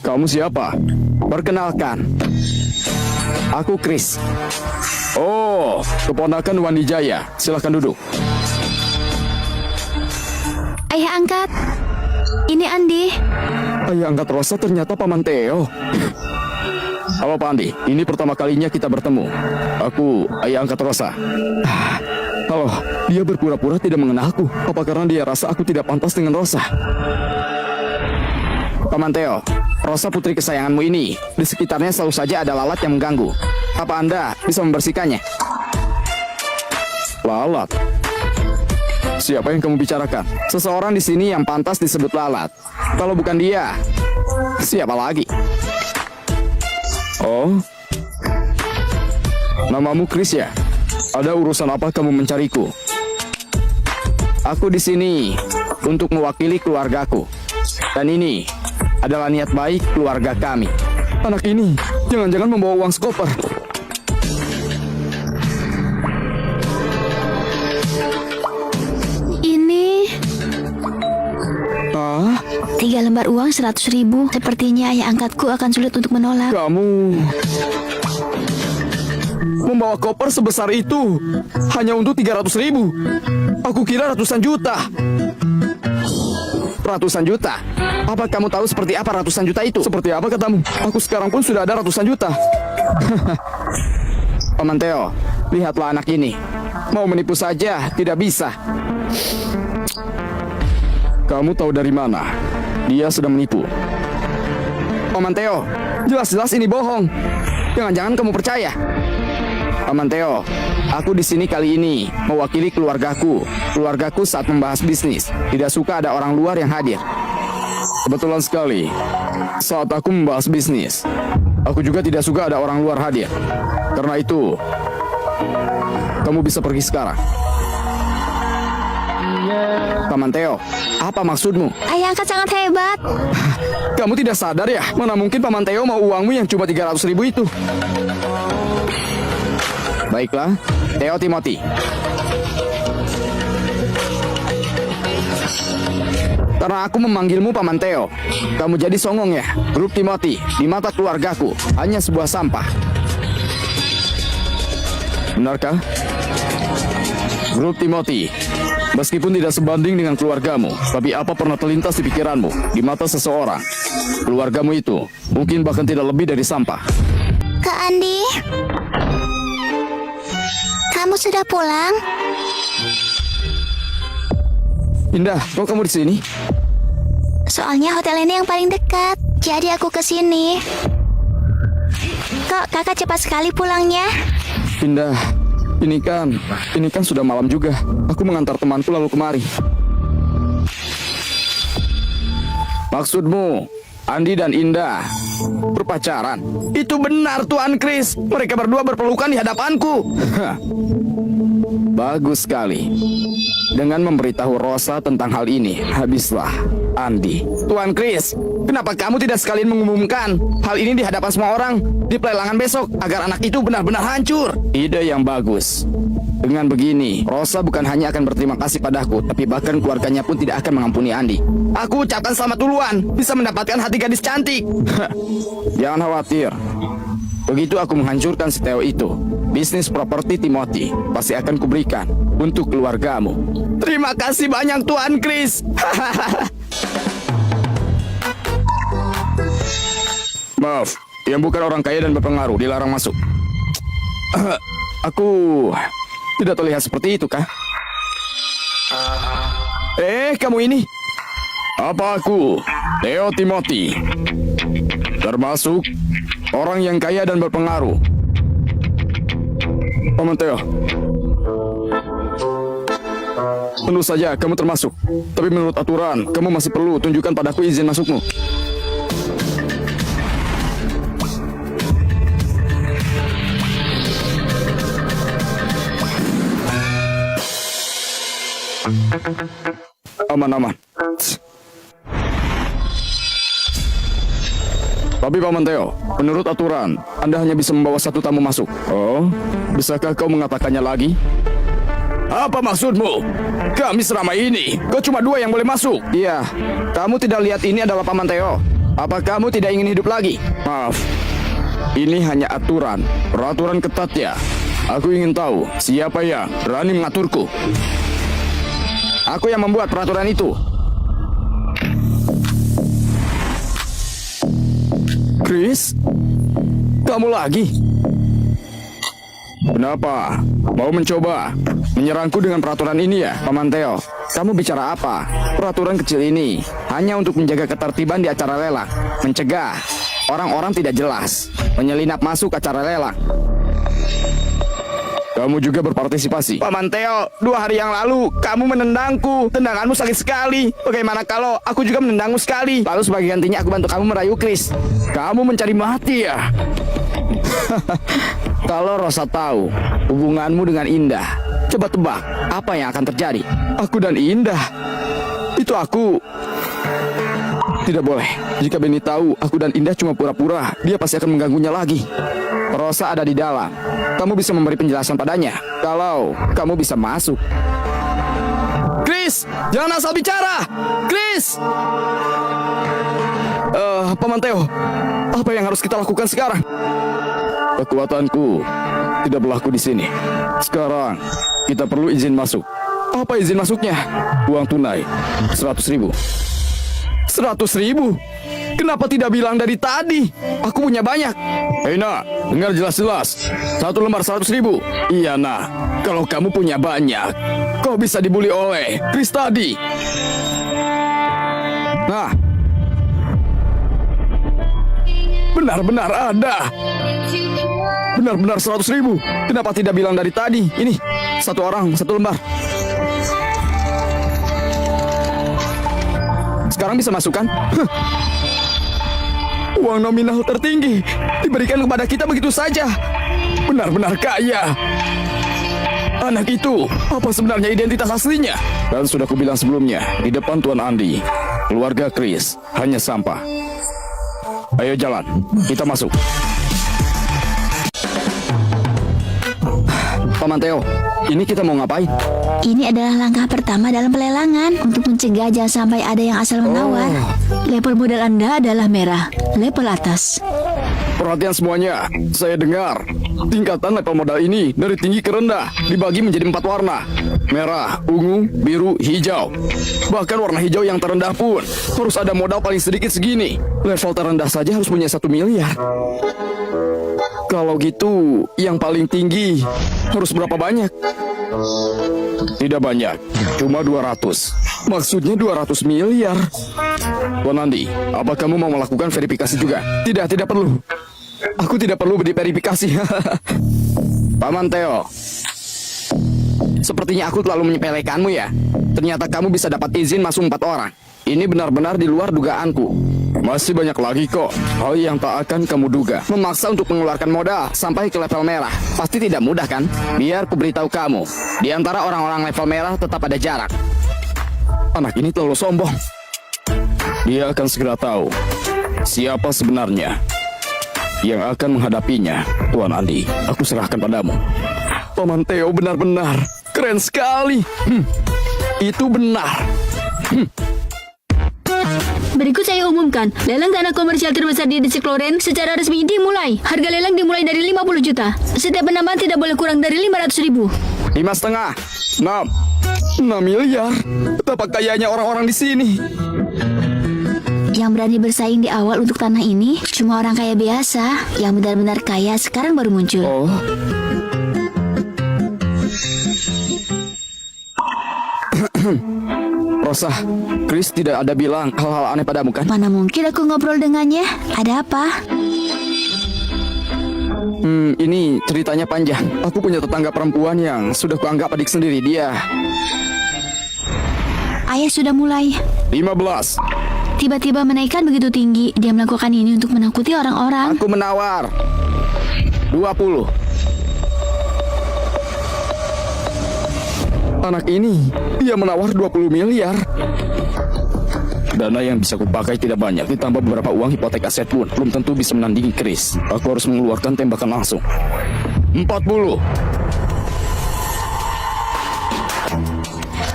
kamu siapa? Perkenalkan, aku Chris. Oh, keponakan Wandi Jaya. Silahkan duduk. Ayah angkat. Ini Andi. Ayah angkat Rosa ternyata Paman Theo. Halo Pak Andi, ini pertama kalinya kita bertemu. Aku ayah angkat Rosa. Halo, dia berpura-pura tidak mengenalku. Apa karena dia rasa aku tidak pantas dengan Rosa? Paman Theo, Rosa putri kesayanganmu ini. Di sekitarnya selalu saja ada lalat yang mengganggu. Apa Anda bisa membersihkannya? Lalat? Siapa yang kamu bicarakan? Seseorang di sini yang pantas disebut lalat. Kalau bukan dia, siapa lagi? Oh, namamu Chris ya? Ada urusan apa kamu mencariku? Aku di sini untuk mewakili keluargaku. Dan ini adalah niat baik keluarga kami. Anak ini jangan-jangan membawa uang skoper. Ini Ah, 3 lembar uang 100.000. Sepertinya ayah angkatku akan sulit untuk menolak. kamu membawa koper sebesar itu hanya untuk 300.000. Aku kira ratusan juta. Ratusan juta? Apa kamu tahu seperti apa ratusan juta itu? Seperti apa katamu? Aku sekarang pun sudah ada ratusan juta. Paman Theo, lihatlah anak ini. Mau menipu saja, tidak bisa. Kamu tahu dari mana? Dia sedang menipu. Paman Theo, jelas-jelas ini bohong. Jangan-jangan kamu percaya. Paman Theo, aku di sini kali ini mewakili keluargaku. Keluargaku saat membahas bisnis. Tidak suka ada orang luar yang hadir. Kebetulan sekali, saat aku membahas bisnis, aku juga tidak suka ada orang luar hadir. Karena itu, kamu bisa pergi sekarang. Paman Theo, apa maksudmu? Ayah angkat sangat hebat. Kamu tidak sadar ya? Mana mungkin Paman Theo mau uangmu yang cuma 300.000 itu? Baiklah, Theo Timothy. Karena aku memanggilmu Paman Theo, kamu jadi songong ya. Grup Timothy di mata keluargaku hanya sebuah sampah. Benarkah? Grup Timothy, meskipun tidak sebanding dengan keluargamu, tapi apa pernah terlintas di pikiranmu di mata seseorang? Keluargamu itu mungkin bahkan tidak lebih dari sampah. Kak Andi, kamu sudah pulang? Indah, kok kamu di sini? Soalnya hotel ini yang paling dekat, jadi aku ke sini. Kok kakak cepat sekali pulangnya? Indah, ini kan sudah malam juga. Aku mengantar temanku lalu kemari. Maksudmu, Andi dan Indah berpacaran? Itu benar Tuan Chris. Mereka berdua berpelukan di hadapanku. Bagus sekali. Dengan memberitahu Rosa tentang hal ini, habislah Andi. Tuan Chris, kenapa kamu tidak sekalian mengumumkan hal ini di hadapan semua orang di pelelangan besok agar anak itu benar-benar hancur? Ide yang bagus. Dengan begini, Rosa bukan hanya akan berterima kasih padaku, tapi bahkan keluarganya pun tidak akan mengampuni Andi. Aku ucapkan selamat duluan, bisa mendapatkan hati gadis cantik. Jangan khawatir. Begitu aku menghancurkan si Theo itu, bisnis properti Timothy pasti akan kuberikan untuk keluargamu. Terima kasih banyak Tuan Chris. Maaf, yang bukan orang kaya dan berpengaruh dilarang masuk. Aku tidak terlihat seperti itu, kah? Kamu ini? Apa aku, Theo Timothy, termasuk orang yang kaya dan berpengaruh? Paman Theo. Tentu saja kamu termasuk. Tapi menurut aturan, kamu masih perlu tunjukkan padaku izin masukmu. Aman. Tapi Paman Theo, menurut aturan, Anda hanya bisa membawa satu tamu masuk. Oh, bisakah kau mengatakannya lagi? Apa maksudmu? Kami seramai ini, kau cuma 2 yang boleh masuk. Iya, kamu tidak lihat ini adalah Paman Theo. Apa kamu tidak ingin hidup lagi? Maaf, ini hanya aturan. Peraturan ketat ya. Aku ingin tahu siapa yang berani mengaturku. Aku yang membuat peraturan itu. Chris, kamu lagi? Kenapa? Mau mencoba menyerangku dengan peraturan ini ya? Paman Theo, kamu bicara apa? Peraturan kecil ini hanya untuk menjaga ketertiban di acara lelang, mencegah orang-orang tidak jelas menyelinap masuk acara lelang. Kamu juga berpartisipasi. Paman Theo, 2 hari yang lalu kamu menendangku. Tendanganmu sakit sekali. Bagaimana kalau aku juga menendangmu sekali? Lalu sebagai gantinya aku bantu kamu merayu Chris. Kamu mencari mati ya? Kalau Rosa tahu hubunganmu dengan Indah, coba tebak apa yang akan terjadi? Aku dan Indah. Itu aku. Tidak boleh. Jika Benny tahu aku dan Indah cuma pura-pura, dia pasti akan mengganggunya lagi. Rosa ada di dalam. Kamu bisa memberi penjelasan padanya. Kalau kamu bisa masuk. Chris, jangan asal bicara. Chris. Paman Theo, apa yang harus kita lakukan sekarang? Kekuatanku tidak berlaku di sini. Sekarang kita perlu izin masuk. Apa izin masuknya? Uang tunai 100.000. 100.000? Kenapa tidak bilang dari tadi? Aku punya banyak. Hei nak, dengar jelas-jelas. 1 lembar 100.000. Iya nak, kalau kamu punya banyak, kau bisa dibully oleh Chris tadi. Nah, benar-benar ada. Benar-benar 100.000. Kenapa tidak bilang dari tadi? Ini, 1 orang, 1 lembar. Sekarang bisa masuk kan? Uang nominal tertinggi diberikan kepada kita begitu saja. Benar-benar kaya. Anak itu, apa sebenarnya identitas aslinya? Dan sudah kubilang sebelumnya, di depan Tuan Andi, keluarga Chris hanya sampah. Ayo jalan, kita masuk. Paman Theo, ini kita mau ngapain? Ini adalah langkah pertama dalam pelelangan untuk mencegah jangan sampai ada yang asal menawar. Level modal Anda adalah merah, level atas. Perhatian semuanya, saya dengar tingkatan level modal ini dari tinggi ke rendah dibagi menjadi 4 warna. Merah, ungu, biru, hijau. Bahkan warna hijau yang terendah pun harus ada modal paling sedikit segini. Level terendah saja harus punya 1 miliar. Kalau gitu, yang paling tinggi harus berapa banyak? Tidak banyak, cuma 200. Maksudnya 200 miliar. Tuan Andi, apa kamu mau melakukan verifikasi juga? Tidak perlu. Aku tidak perlu diverifikasi. Paman Theo, sepertinya aku terlalu menyepelekanmu ya. Ternyata kamu bisa dapat izin masuk 4 orang. Ini benar-benar di luar dugaanku. Masih banyak lagi kok hal yang tak akan kamu duga. Memaksa untuk mengeluarkan modal sampai ke level merah pasti tidak mudah kan? Biar ku beritahu kamu, di antara orang-orang level merah tetap ada jarak. Anak ini terlalu sombong. Dia akan segera tahu siapa sebenarnya yang akan menghadapinya. Tuan Andi, aku serahkan padamu. Paman Theo benar-benar keren sekali. Itu benar. Berikut saya umumkan, lelang tanah komersial terbesar di distrik Loren secara resmi dimulai. Harga lelang dimulai dari 50 juta. Setiap penambahan tidak boleh kurang dari 500.000. 5,5. 6 miliar. Betapa kayanya orang-orang di sini. Yang berani bersaing di awal untuk tanah ini Cuma orang kaya biasa. Yang benar-benar kaya sekarang baru muncul. Oh. Rosa, Chris tidak ada bilang hal-hal aneh padamu kan? Mana mungkin aku ngobrol dengannya? Ada apa? Ini ceritanya panjang. Aku punya tetangga perempuan yang sudah kuanggap adik sendiri dia. Ayah sudah mulai. 15. Tiba-tiba menaikkan begitu tinggi. Dia melakukan ini untuk menakuti orang-orang. Aku menawar 20. Anak ini, dia menawar 20 miliar. Dana yang bisa kupakai tidak banyak, ditambah beberapa uang hipotek aset pun belum tentu bisa menandingi Chris. Aku harus mengeluarkan tembakan langsung. 40.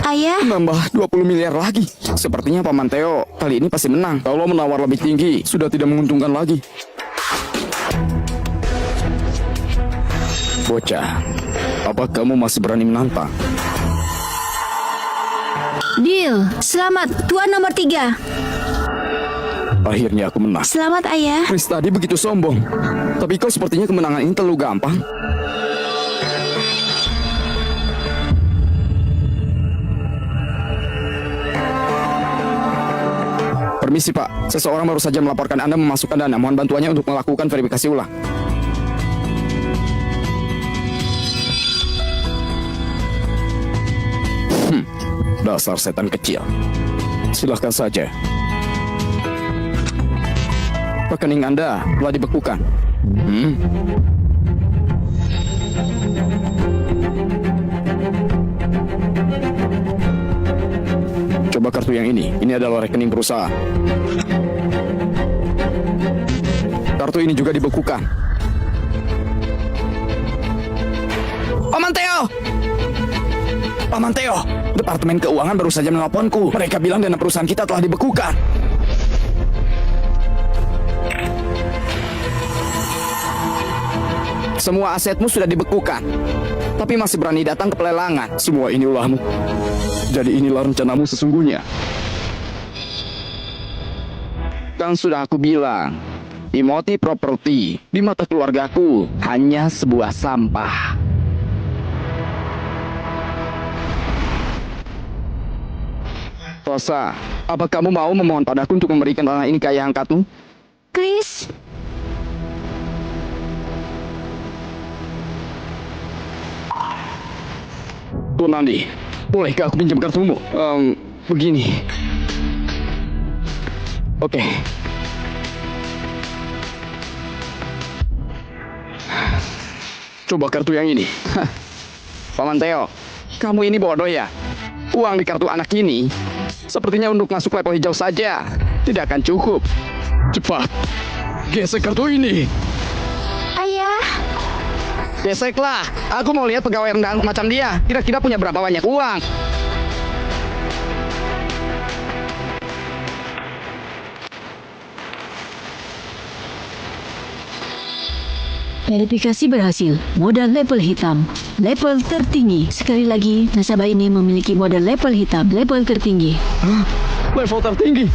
Ayah, Nambah 20 miliar lagi. Sepertinya Paman Theo kali ini pasti menang. Kalau menawar lebih tinggi, sudah tidak menguntungkan lagi. Bocah, apa kamu masih berani menantang? deal. Selamat, tuan nomor 3. Akhirnya aku menang. Selamat, Ayah. Chris tadi begitu sombong. Tapi kau sepertinya kemenangan ini terlalu gampang. Permisi Pak, seseorang baru saja melaporkan Anda memasukkan dana. Mohon bantuannya untuk melakukan verifikasi ulang. Dasar setan kecil. Silahkan saja. Rekening Anda telah dibekukan. Coba kartu yang ini. Ini adalah rekening perusahaan. Kartu ini juga dibekukan. Paman Theo! Paman Theo! Departemen Keuangan baru saja menelponku. Mereka bilang dana perusahaan kita telah dibekukan. Semua asetmu sudah dibekukan. Tapi masih berani datang ke pelelangan. Semua ini ulahmu. Jadi inilah rencanamu sesungguhnya. Kan sudah aku bilang, Timothy Property di mata keluargaku hanya sebuah sampah. Rosa, apa kamu mau memohon padaku untuk memberikan tanah ini ke ayah angkatmu? Chris, Tuan Andi, bolehkah aku pinjam kartumu? Begini. Oke. Coba kartu yang ini. Paman Theo, kamu ini bodoh ya? Uang di kartu anak ini sepertinya untuk masuk level hijau saja. Tidak akan cukup. Cepat, gesek kartu ini. Ayah. Geseklah. Aku mau lihat pegawai rendahan macam dia. Kira-kira punya berapa banyak uang. Verifikasi berhasil. Modal level hitam. Level tertinggi. Sekali lagi, nasabah ini memiliki modal level hitam. Level tertinggi. Level tertinggi.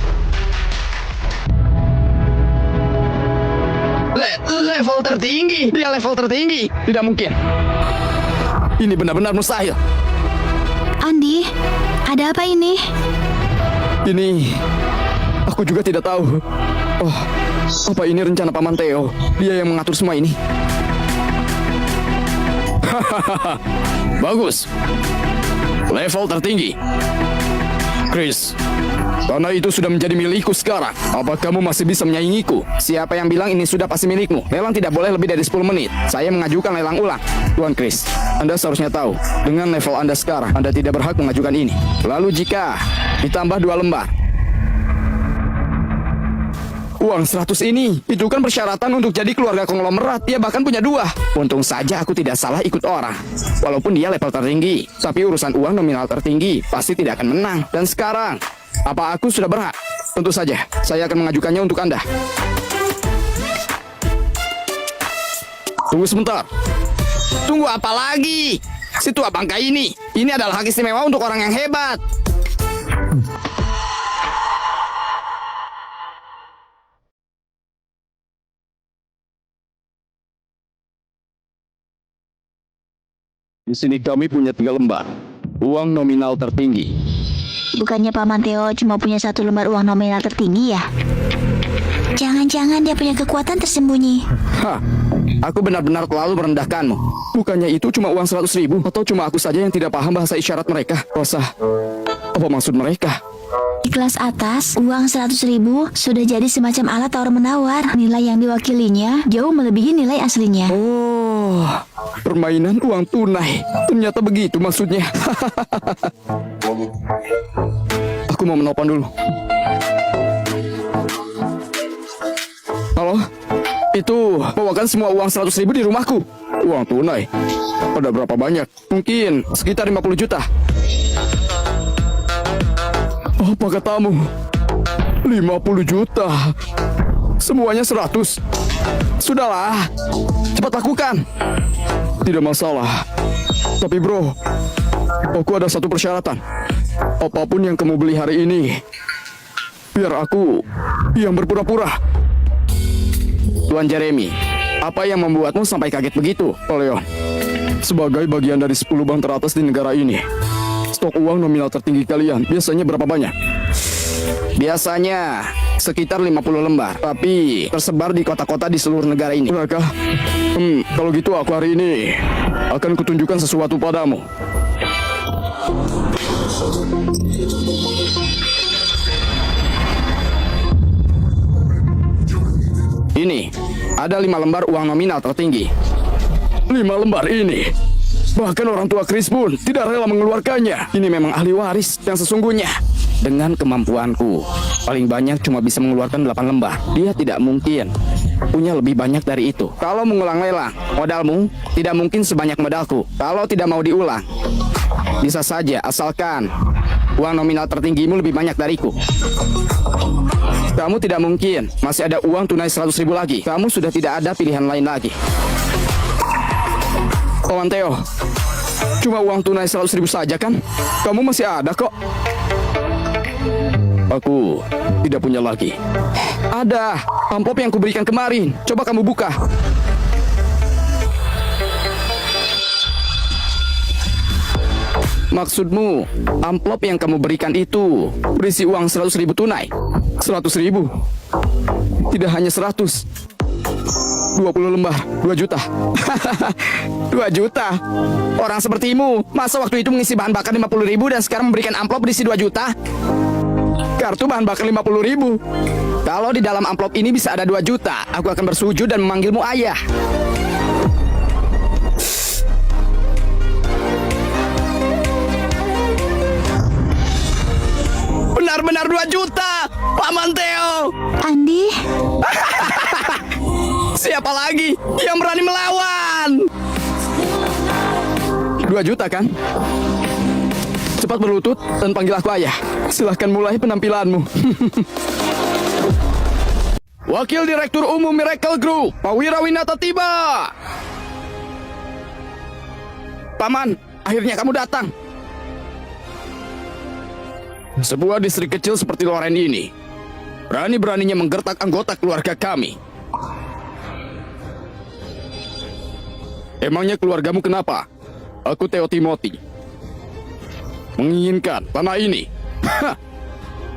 Level tertinggi. Dia level tertinggi. Tidak mungkin. Ini benar-benar mustahil. Andi, ada apa ini? Ini aku juga tidak tahu. Oh, apa ini rencana Paman Theo? Dia yang mengatur semua ini. Bagus. Level tertinggi. Chris, tanah itu sudah menjadi milikku sekarang. Apa kamu masih bisa menyaingiku? Siapa yang bilang ini sudah pasti milikmu? Lelang tidak boleh lebih dari 10 menit. Saya mengajukan lelang ulang. Tuan Chris, Anda seharusnya tahu, dengan level Anda sekarang, Anda tidak berhak mengajukan ini. Lalu jika ditambah 2 lembar, uang 100 ini, itu kan persyaratan untuk jadi keluarga konglomerat. Dia bahkan punya 2. Untung saja aku tidak salah ikut orang. Walaupun dia level tertinggi, tapi urusan uang nominal tertinggi pasti tidak akan menang. Dan sekarang, apa aku sudah berhak? Tentu saja, saya akan mengajukannya untuk Anda. Tunggu sebentar. Tunggu apa lagi? Si tua bangka ini. Ini adalah hak istimewa untuk orang yang hebat. Di sini kami punya 3 lembar. Uang nominal tertinggi. Bukannya Paman Theo cuma punya 1 lembar uang nominal tertinggi ya? Jangan-jangan dia punya kekuatan tersembunyi. Hah, aku benar-benar terlalu merendahkanmu. Bukannya itu cuma uang 100.000? Atau cuma aku saja yang tidak paham bahasa isyarat mereka? Rosa, apa maksud mereka? Di kelas atas, uang 100.000 sudah jadi semacam alat tawar-menawar. Nilai yang diwakilinya jauh melebihi nilai aslinya. Oh, permainan uang tunai. Ternyata begitu maksudnya. Aku mau menelpon dulu. Halo? Itu, bawakan semua uang 100.000 di rumahku. Uang tunai? Ada berapa banyak? Mungkin sekitar 50 juta. Apa katamu? 50 juta? Semuanya 100? Sudahlah, cepat lakukan. Tidak masalah. Tapi bro, aku ada satu persyaratan. Apapun yang kamu beli hari ini, biar aku yang berpura-pura. Tuan Jeremy, apa yang membuatmu sampai kaget begitu? Leon, sebagai bagian dari 10 bank teratas di negara ini, stok uang nominal tertinggi kalian biasanya berapa banyak? Biasanya sekitar 50 lembar, tapi tersebar di kota-kota di seluruh negara ini. Raka, kalau gitu aku hari ini akan kutunjukkan sesuatu padamu. Ini, ada 5 lembar uang nominal tertinggi. 5 lembar ini. Bahkan orang tua Chris pun tidak rela mengeluarkannya. Ini memang ahli waris yang sesungguhnya. Dengan kemampuanku, paling banyak cuma bisa mengeluarkan 8 lembar. Dia tidak mungkin punya lebih banyak dari itu. Kalau mengulang lelang, modalmu tidak mungkin sebanyak modalku. Kalau tidak mau diulang, bisa saja asalkan uang nominal tertinggimu lebih banyak dariku. Kamu tidak mungkin masih ada uang tunai 100.000 lagi. Kamu sudah tidak ada pilihan lain lagi. Paman Theo, cuma uang tunai 100.000 saja kan? Kamu masih ada kok. Aku tidak punya lagi. Ada, amplop yang kuberikan kemarin. Coba kamu buka. Maksudmu, amplop yang kamu berikan itu berisi uang 100.000 tunai? 100.000? Tidak hanya 100. 20 lembar, 2 juta. 2 juta? Orang sepertimu, masa waktu itu mengisi bahan bakar 50.000 dan sekarang memberikan amplop berisi 2 juta? Kartu bahan bakar 50.000. Kalau di dalam amplop ini bisa ada 2 juta, aku akan bersujud dan memanggilmu ayah. Benar-benar 2 juta, Paman Theo. Andi, Siapa lagi yang berani melawan? 2 juta kan? Cepat berlutut dan panggil aku ayah. Silahkan mulai penampilanmu. Wakil Direktur Umum Miracle Group, Pawira Winata tiba. Paman, akhirnya kamu datang. Sebuah distrik kecil seperti Loren ini berani-beraninya menggertak anggota keluarga kami. Emangnya keluargamu kenapa? Aku Theo Timothy. Menginginkan tanah ini. Hah,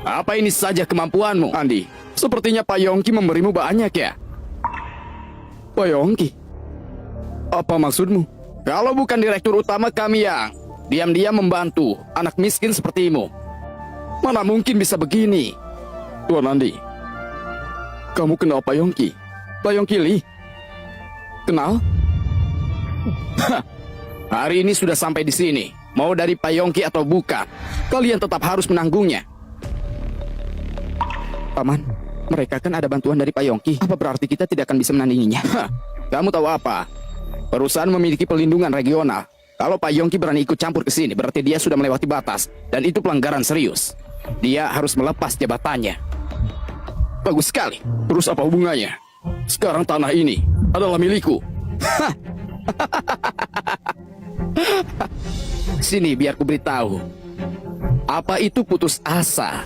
apa ini saja kemampuanmu, Andi, sepertinya Pak Yongki memberimu banyak ya? Pak Yongki? Apa maksudmu? Kalau bukan direktur utama kami yang diam-diam membantu anak miskin sepertimu, mana mungkin bisa begini? Tuan Andi, kamu kenal Pak Yongki? Pak Yongki Lee? Kenal? Hah, hari ini sudah sampai di sini. Mau dari Pak Yongki atau bukan, kalian tetap harus menanggungnya. Paman, mereka kan ada bantuan dari Pak Yongki. Apa berarti kita tidak akan bisa menandinginya? Hah, kamu tahu apa? Perusahaan memiliki pelindungan regional. Kalau Pak Yongki berani ikut campur ke sini, berarti dia sudah melewati batas. Dan itu pelanggaran serius. Dia harus melepas jabatannya. Bagus sekali. Terus apa hubungannya? Sekarang tanah ini adalah milikku. Hah. Sini biar ku beritahu. Apa itu putus asa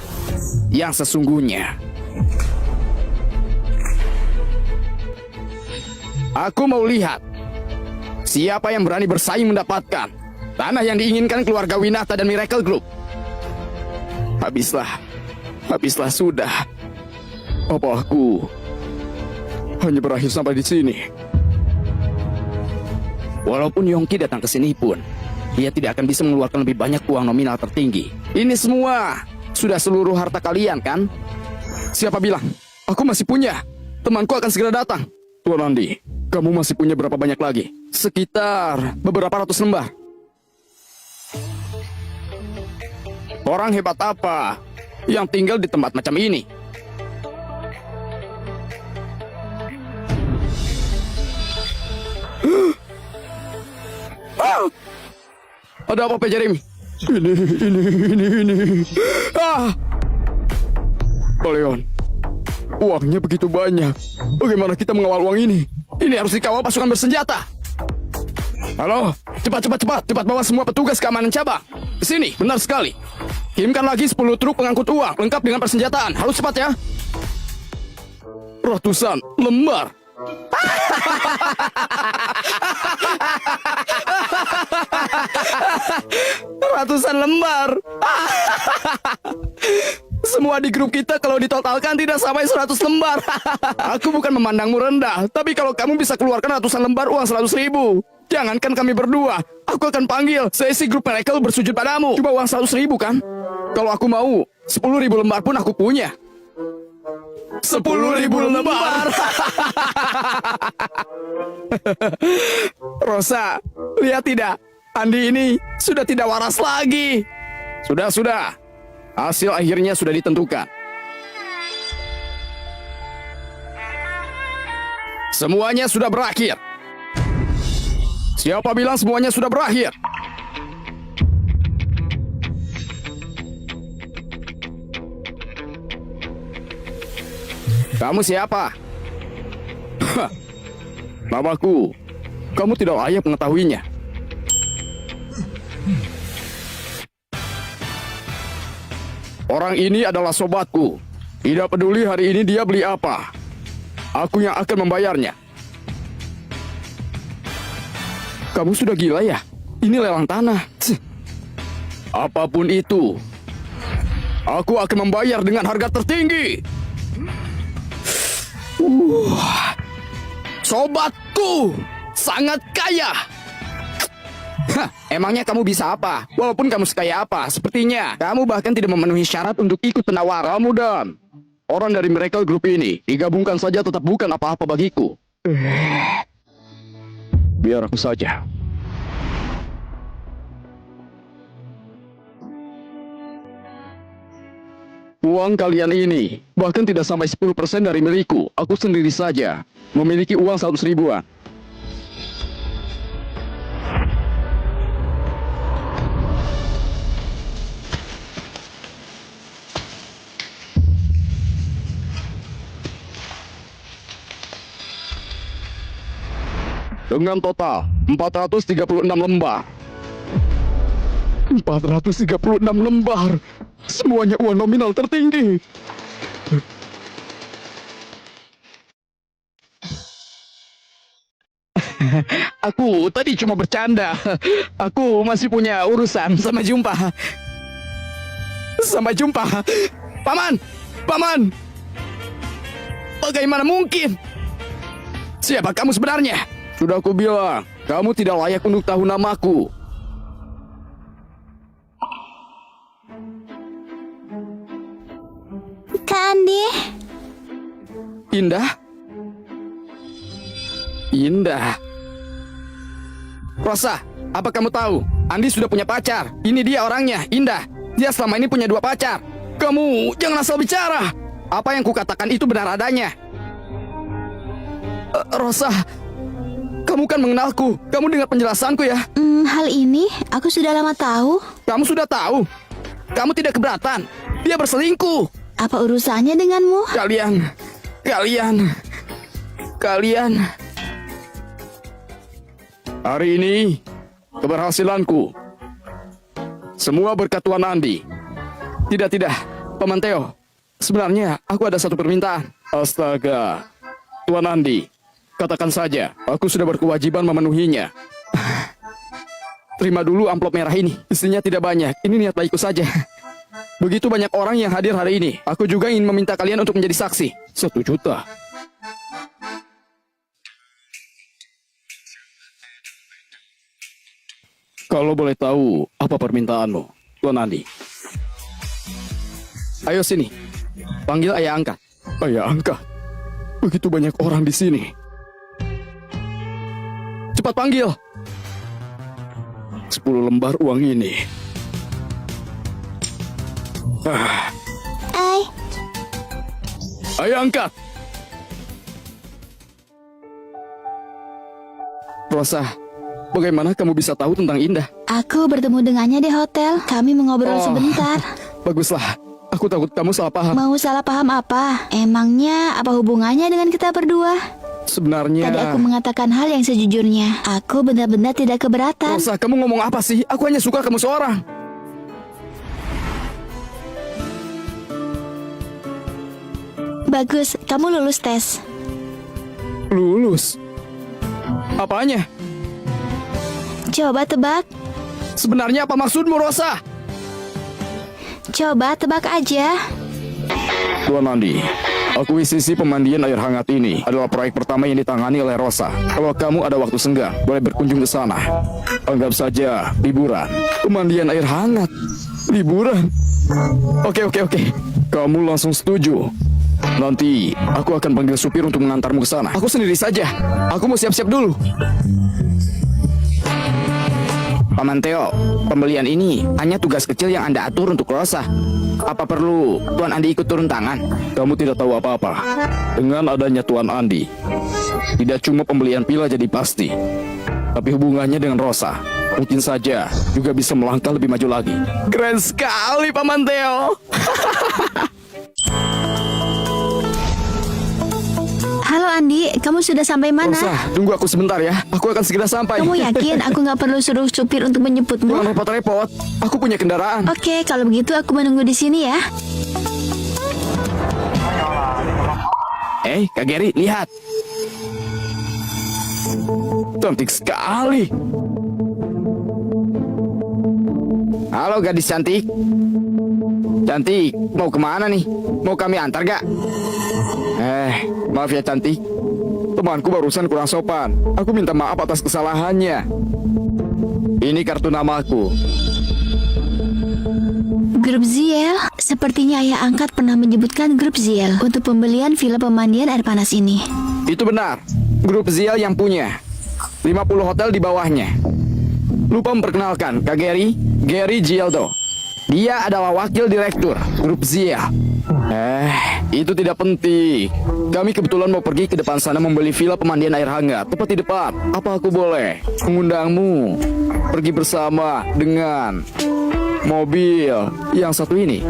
yang sesungguhnya? Aku mau lihat Siapa yang berani bersaing mendapatkan tanah yang diinginkan keluarga Winata dan Miracle Group? Habislah sudah. Apa aku hanya berakhir sampai di sini? Walaupun Yongki datang ke sini pun, dia tidak akan bisa mengeluarkan lebih banyak uang nominal tertinggi. Ini semua sudah seluruh harta kalian, kan? Siapa bilang? Aku masih punya. Temanku akan segera datang. Tuan Andi, kamu masih punya berapa banyak lagi? Sekitar beberapa ratus lembar. Orang hebat apa yang tinggal di tempat macam ini? Ada apa, Pak Jeremy? Ini. Leon, uangnya begitu banyak. Bagaimana kita mengawal uang ini? Ini harus dikawal pasukan bersenjata. Halo, cepat bawa semua petugas keamanan cabang. Kesini, benar sekali. Kirimkan lagi 10 truk pengangkut uang, lengkap dengan persenjataan. Harus cepat ya. Ratusan lembar. Ratusan lembar. Semua di grup kita kalau ditotalkan tidak sampai 100 lembar. Aku bukan memandangmu rendah, tapi kalau kamu bisa keluarkan ratusan lembar uang 100.000, jangankan kami berdua, aku akan panggil seisi grup Miracle bersujud padamu. Coba uang 100.000 kan? Kalau aku mau, 10.000 lembar pun aku punya. 10.000 lembar. Rosa, lihat tidak? Andi ini sudah tidak waras lagi. Sudah. Hasil akhirnya sudah ditentukan. Semuanya sudah berakhir. Siapa bilang semuanya sudah berakhir? Kamu siapa? Namaku, kamu tidak layak mengetahuinya. Orang ini adalah sobatku. Tidak peduli hari ini dia beli apa, aku yang akan membayarnya. Kamu sudah gila ya? Ini lelang tanah. Apapun itu, aku akan membayar dengan harga tertinggi. Sobatku sangat kaya. Hah, emangnya kamu bisa apa? Walaupun kamu sekaya apa, sepertinya kamu bahkan tidak memenuhi syarat untuk ikut penawaran. Kamu dan orang dari Miracle Group ini digabungkan saja tetap bukan apa-apa bagiku. Biar aku saja. Uang kalian ini bahkan tidak sampai 10% dari milikku. Aku sendiri saja memiliki uang 100.000-an. Dengan total 436 lembar. 436 lembar. Semuanya uang nominal tertinggi. Aku tadi cuma bercanda. Aku masih punya urusan. Sampai jumpa. Sampai jumpa. Paman. Bagaimana mungkin? Siapa kamu sebenarnya? Sudah aku bilang, kamu tidak layak untuk tahu namaku. Kak Andi, Indah. Rosa, apa kamu tahu? Andi sudah punya pacar. Ini dia orangnya, Indah. Dia selama ini punya 2 pacar. Kamu jangan asal bicara. Apa yang kukatakan itu benar adanya. Rosa, kamu kan mengenalku. Kamu dengar penjelasanku ya. hal ini aku sudah lama tahu. Kamu sudah tahu. Kamu tidak keberatan. Dia berselingkuh. Apa urusannya denganmu? Kalian. Hari ini, keberhasilanku. Semua berkat Tuan Andi. Tidak, Paman Theo. Sebenarnya aku ada satu permintaan. Astaga. Tuan Andi, katakan saja, aku sudah berkewajiban memenuhinya. Terima dulu amplop merah ini. Isinya tidak banyak. Ini niat baikku saja. Begitu banyak orang yang hadir hari ini. Aku juga ingin meminta kalian untuk menjadi saksi. 1 juta. Kalau boleh tahu, apa permintaanmu, Tuan Andi? Ayo sini. Panggil ayah angkat. Ayah angkat? Begitu banyak orang di sini. Cepat panggil. 10 lembar uang ini. Ayah angkat. Rosa, bagaimana kamu bisa tahu tentang Indah? Aku bertemu dengannya di hotel. Kami mengobrol sebentar. Baguslah. Aku takut kamu salah paham. Mau salah paham apa? Emangnya apa hubungannya dengan kita berdua? Sebenarnya... Tadi aku mengatakan hal yang sejujurnya. Aku benar-benar tidak keberatan. Rosa, kamu ngomong apa sih? Aku hanya suka kamu seorang. Bagus, kamu lulus tes. Lulus? Apanya? Coba tebak. Sebenarnya apa maksudmu, Rosa? Coba tebak aja. Tuan Andi, akuisisi pemandian air hangat ini adalah proyek pertama yang ditangani oleh Rosa. Kalau kamu ada waktu senggang, boleh berkunjung ke sana. Anggap saja liburan. Pemandian air hangat. Liburan? Oke. Kamu langsung setuju. Nanti aku akan panggil supir untuk mengantarmu ke sana. Aku sendiri saja. Aku mau siap-siap dulu. Paman Theo, pembelian ini hanya tugas kecil yang Anda atur untuk Rosa. Apa perlu Tuan Andi ikut turun tangan? Kamu tidak tahu apa-apa. Dengan adanya Tuan Andi, tidak cuma pembelian pila jadi pasti, tapi hubungannya dengan Rosa mungkin saja juga bisa melangkah lebih maju lagi. Keren sekali, Paman Theo. Halo Andi, kamu sudah sampai mana? Rosa, tunggu aku sebentar ya. Aku akan segera sampai. Kamu yakin aku nggak perlu suruh supir untuk menjemputmu? Jangan repot-repot. Aku punya kendaraan. Oke, kalau begitu aku menunggu di sini ya. Kak Gary, lihat. Cantik sekali. Halo gadis cantik. Cantik, mau kemana nih? Mau kami antar gak? Maaf ya cantik. Temanku barusan kurang sopan. Aku minta maaf atas kesalahannya. Ini kartu namaku. Grup Ziel. Sepertinya ayah angkat pernah menyebutkan grup Ziel untuk pembelian villa pemandian air panas ini. Itu benar. Grup Ziel yang punya. 50 hotel di bawahnya. Lupa memperkenalkan, Kak Gary, Gary Gialdo. Dia adalah wakil direktur Grup Ziel. Itu tidak penting. Kami kebetulan mau pergi ke depan sana membeli villa pemandian air hangat tepat di depan. Apa aku boleh mengundangmu pergi bersama dengan mobil yang satu ini?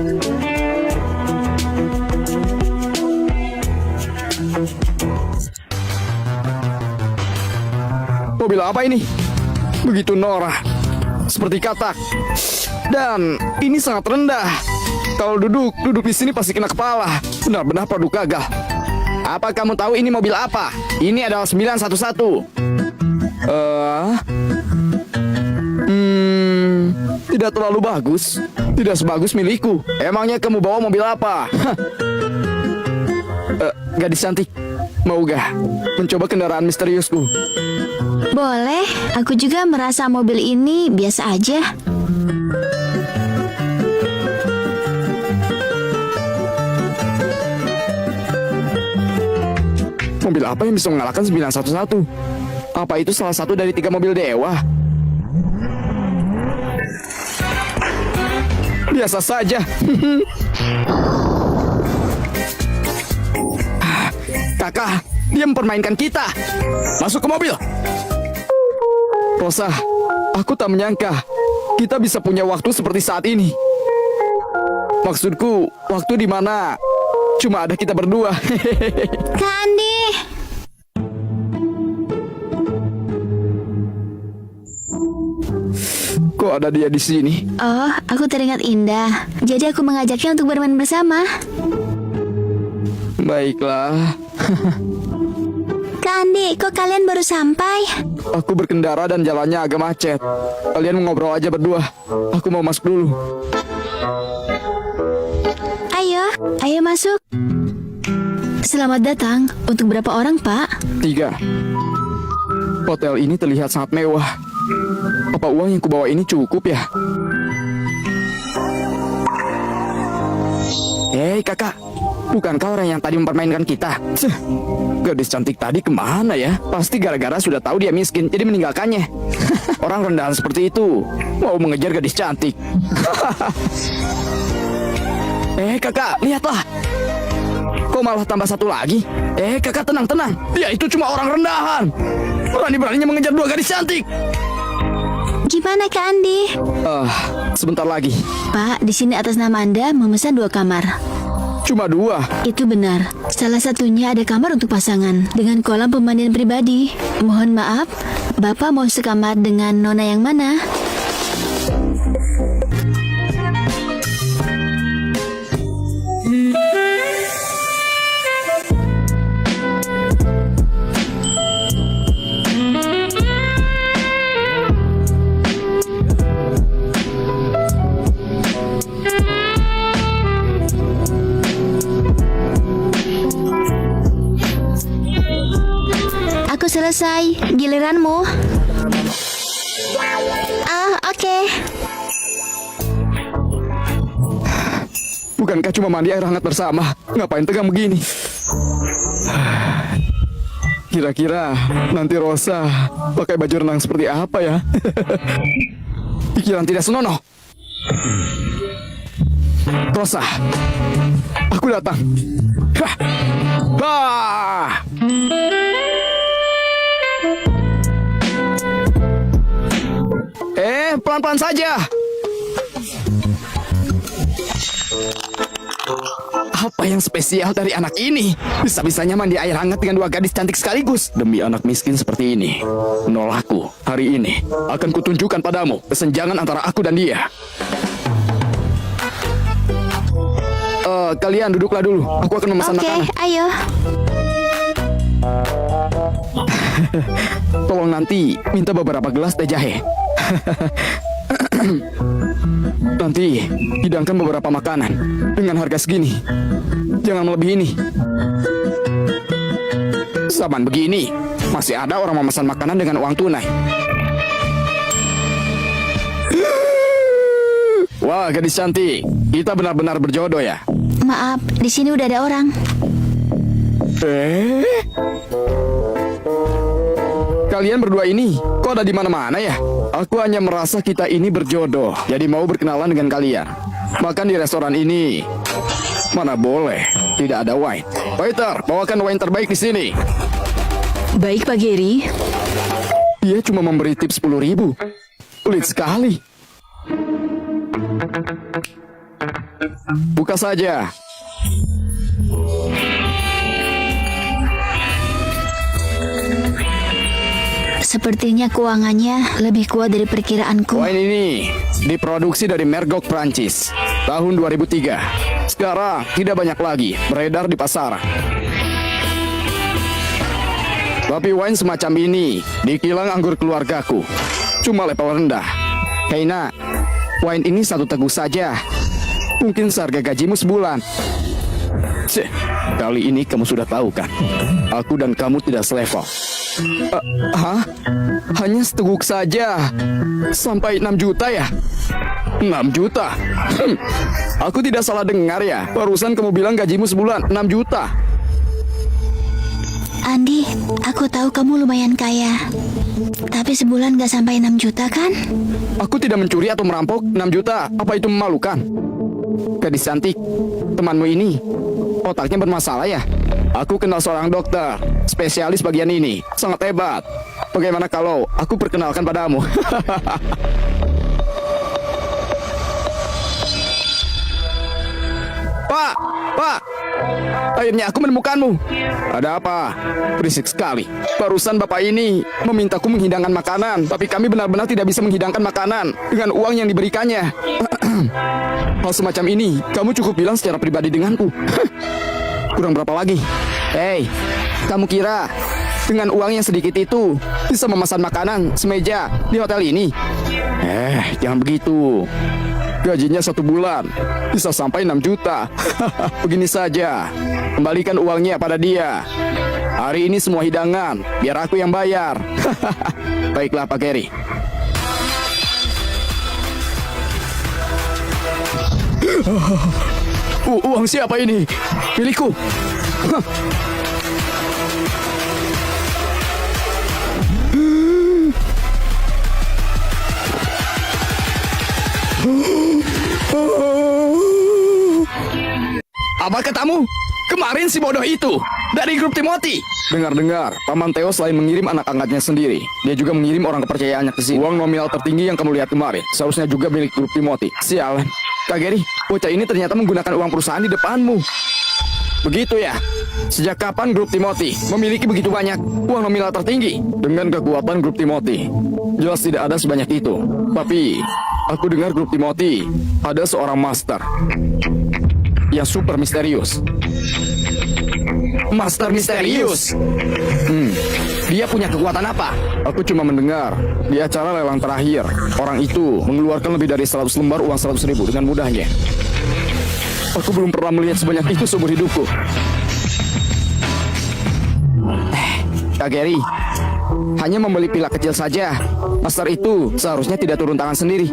Mobil apa ini? Begitu norak, seperti katak. Dan ini sangat rendah. Kalau duduk di sini pasti kena kepala. Benar-benar produk gagal. Apa kamu tahu ini mobil apa? Ini adalah 911. Tidak terlalu bagus. Tidak sebagus milikku. Emangnya kamu bawa mobil apa? Gadis cantik, mau gak mencoba kendaraan misteriusku? Boleh, aku juga merasa mobil ini biasa aja. Mobil apa yang bisa mengalahkan 911? Apa itu salah satu dari 3 mobil dewa? Biasa saja. Kakak, dia mempermainkan kita. Masuk ke mobil. Rosa, aku tak menyangka kita bisa punya waktu seperti saat ini. Maksudku, waktu di mana cuma ada kita berdua. Kak Andi. Kok ada dia di sini? Oh, aku teringat Indah. Jadi aku mengajaknya untuk bermain bersama. Baiklah. Kak Andi, kok kalian baru sampai? Aku berkendara dan jalannya agak macet. Kalian ngobrol aja berdua. Aku mau masuk dulu. Ayo masuk. Selamat datang. Untuk berapa orang, Pak? 3. Hotel ini terlihat sangat mewah. Apa uang yang kubawa ini cukup ya? Hei kakak, bukankah orang yang tadi mempermainkan kita? Cih, gadis cantik tadi kemana ya? Pasti gara-gara sudah tahu dia miskin, jadi meninggalkannya. Orang rendahan seperti itu mau mengejar gadis cantik. Kakak, lihatlah. Kok malah tambah satu lagi? Kakak tenang. Dia itu cuma orang rendahan. Berani-beraninya mengejar 2 gadis cantik. Gimana Kak Andi? Sebentar lagi. Pak, di sini atas nama Anda memesan 2 kamar. Cuma 2. Itu benar. Salah satunya ada kamar untuk pasangan dengan kolam pemandian pribadi. Mohon maaf, Bapak mau sekamar dengan Nona yang mana? Aku selesai. Giliranmu. Oke. Bukankah cuma mandi air hangat bersama? Ngapain tegang begini? Kira-kira nanti Rosa pakai baju renang seperti apa ya? Pikiran tidak senonoh. Rosa, aku datang. Hah. Bah. Pelan-pelan saja. Apa yang spesial dari anak ini? Bisa-bisanya mandi air hangat dengan 2 gadis cantik sekaligus. Demi anak miskin seperti ini, menolakku. Hari ini akan kutunjukkan padamu kesenjangan antara aku dan dia. Kalian duduklah dulu. Aku akan memesan makanan. Ayo. Tolong nanti minta beberapa gelas teh jahe. Nanti hidangkan beberapa makanan dengan harga segini. Jangan melebihi ini. Zaman begini masih ada orang memesan makanan dengan uang tunai. Wah, gadis cantik, kita benar-benar berjodoh ya. Maaf, di sini udah ada orang. Kalian berdua ini kok ada di mana-mana ya? Aku hanya merasa kita ini berjodoh, jadi mau berkenalan dengan kalian. Makan di restoran ini. Mana boleh, tidak ada wine. Waiter, bawakan wine terbaik di sini. Baik Pak Gary. Dia cuma memberi tip 10.000. Pelit sekali. Buka saja. Sepertinya keuangannya lebih kuat dari perkiraanku. Wine ini diproduksi dari Mergok, Prancis, tahun 2003. Sekarang tidak banyak lagi beredar di pasaran. Tapi wine semacam ini di kilang anggur keluargaku. Cuma level rendah. Hei nak, wine ini 1 teguk saja. Mungkin seharga gajimu sebulan. Cih, kali ini kamu sudah tahu kan? Aku dan kamu tidak selevel. Hah? Hanya seteguk saja. Sampai 6 juta ya? 6 juta? Aku tidak salah dengar ya? Barusan kamu bilang gajimu sebulan 6 juta. Andi, aku tahu kamu lumayan kaya. Tapi sebulan gak sampai 6 juta kan? Aku tidak mencuri atau merampok. 6 juta, apa itu memalukan? Gadis cantik, temanmu ini otaknya bermasalah ya? Aku kenal seorang dokter, spesialis bagian ini, sangat hebat. Bagaimana kalau aku perkenalkan padamu? Pak, akhirnya aku menemukanmu. Ada apa? Berisik sekali. Barusan bapak ini memintaku menghidangkan makanan, tapi kami benar-benar tidak bisa menghidangkan makanan dengan uang yang diberikannya. Hal semacam ini, kamu cukup bilang secara pribadi denganku. Kurang berapa lagi? Hei, kamu kira Dengan uang yang sedikit itu, bisa memesan makanan semeja di hotel ini. Jangan begitu. Gajinya 1 bulan bisa sampai 6 juta. Begini saja, kembalikan uangnya pada dia. Hari ini semua hidangan, biar aku yang bayar. Baiklah Pak Gary. Uang siapa ini? Milikku. Apa katamu? Kemarin si bodoh itu dari grup Timothy. Dengar-dengar, Paman Theo selain mengirim anak angkatnya sendiri, dia juga mengirim orang kepercayaannya ke sini. Uang nominal tertinggi yang kamu lihat kemarin, seharusnya juga milik grup Timothy. Sialan. Kak Gary, bocah ini ternyata menggunakan uang perusahaan di depanmu. Begitu ya? Sejak kapan grup Timothy memiliki begitu banyak uang nominal tertinggi? Dengan kekuatan grup Timothy, jelas tidak ada sebanyak itu. Tapi, aku dengar grup Timothy ada seorang master yang super misterius. Master misterius. Dia punya kekuatan apa? Aku cuma mendengar di acara lelang terakhir, orang itu mengeluarkan lebih dari 100 lembar uang 100 ribu dengan mudahnya. Aku belum pernah melihat sebanyak itu seumur hidupku. Kak Gary, hanya membeli pila kecil saja. Master itu seharusnya tidak turun tangan sendiri.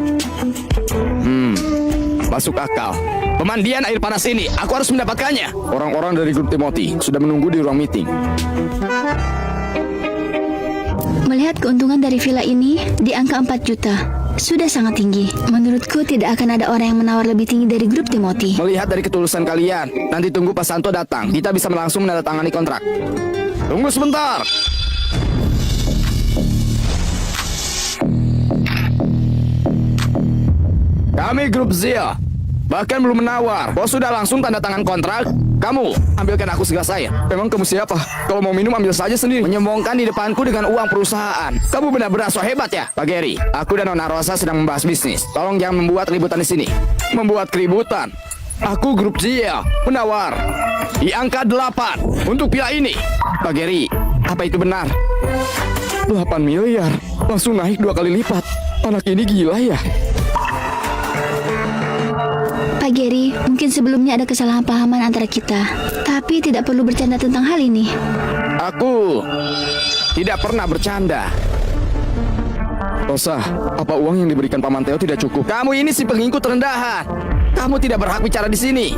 Masuk akal. Pemandian air panas ini, aku harus mendapatkannya. Orang-orang dari grup Timothy sudah menunggu di ruang meeting. Melihat keuntungan dari villa ini di angka 4 juta, sudah sangat tinggi. Menurutku tidak akan ada orang yang menawar lebih tinggi dari grup Timothy. Melihat dari ketulusan kalian, nanti tunggu Pak Santo datang. Kita bisa langsung menandatangani kontrak. Tunggu sebentar. Kami grup Zia bahkan belum menawar. Bos sudah langsung tanda tangan kontrak. Kamu ambilkan aku segelas air. Memang kamu siapa? Kalau mau minum ambil saja sendiri. Menyombongkan di depanku dengan uang perusahaan. Kamu benar-benar so hebat ya, Pak Gary. Aku dan Nona Rosa sedang membahas bisnis. Tolong jangan membuat keributan di sini. Membuat keributan. Aku grup Zia menawar di angka 8 untuk pila ini. Pak Gary, apa itu benar? 8 miliar. Langsung naik 2 kali lipat. Anak ini gila ya. Pak Gary, mungkin sebelumnya ada kesalahpahaman antara kita, tapi tidak perlu bercanda tentang hal ini. Aku tidak pernah bercanda. Rosa, apa uang yang diberikan Paman Theo tidak cukup? Kamu ini si pengikut rendahan. Kamu tidak berhak bicara di sini.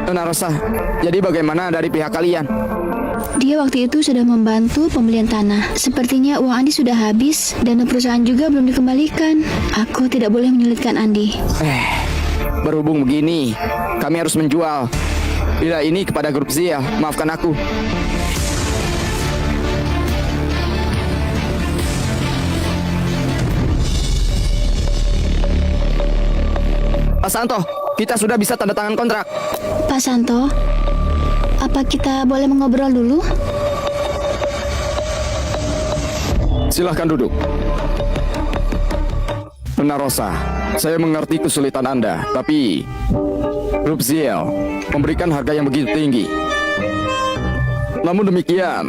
Nona Rosa, jadi bagaimana dari pihak kalian? Dia waktu itu sudah membantu pembelian tanah. Sepertinya uang Andi sudah habis dan perusahaan juga belum dikembalikan. Aku tidak boleh menyulitkan Andi. Berhubung begini, kami harus menjual villa ini kepada grup Zia. Maafkan aku. Pak Santo, kita sudah bisa tanda tangan kontrak. Pak Santo, apa kita boleh mengobrol dulu? Silahkan duduk. Nona Rosa, saya mengerti kesulitan Anda, tapi grup Ziel memberikan harga yang begitu tinggi. Namun demikian,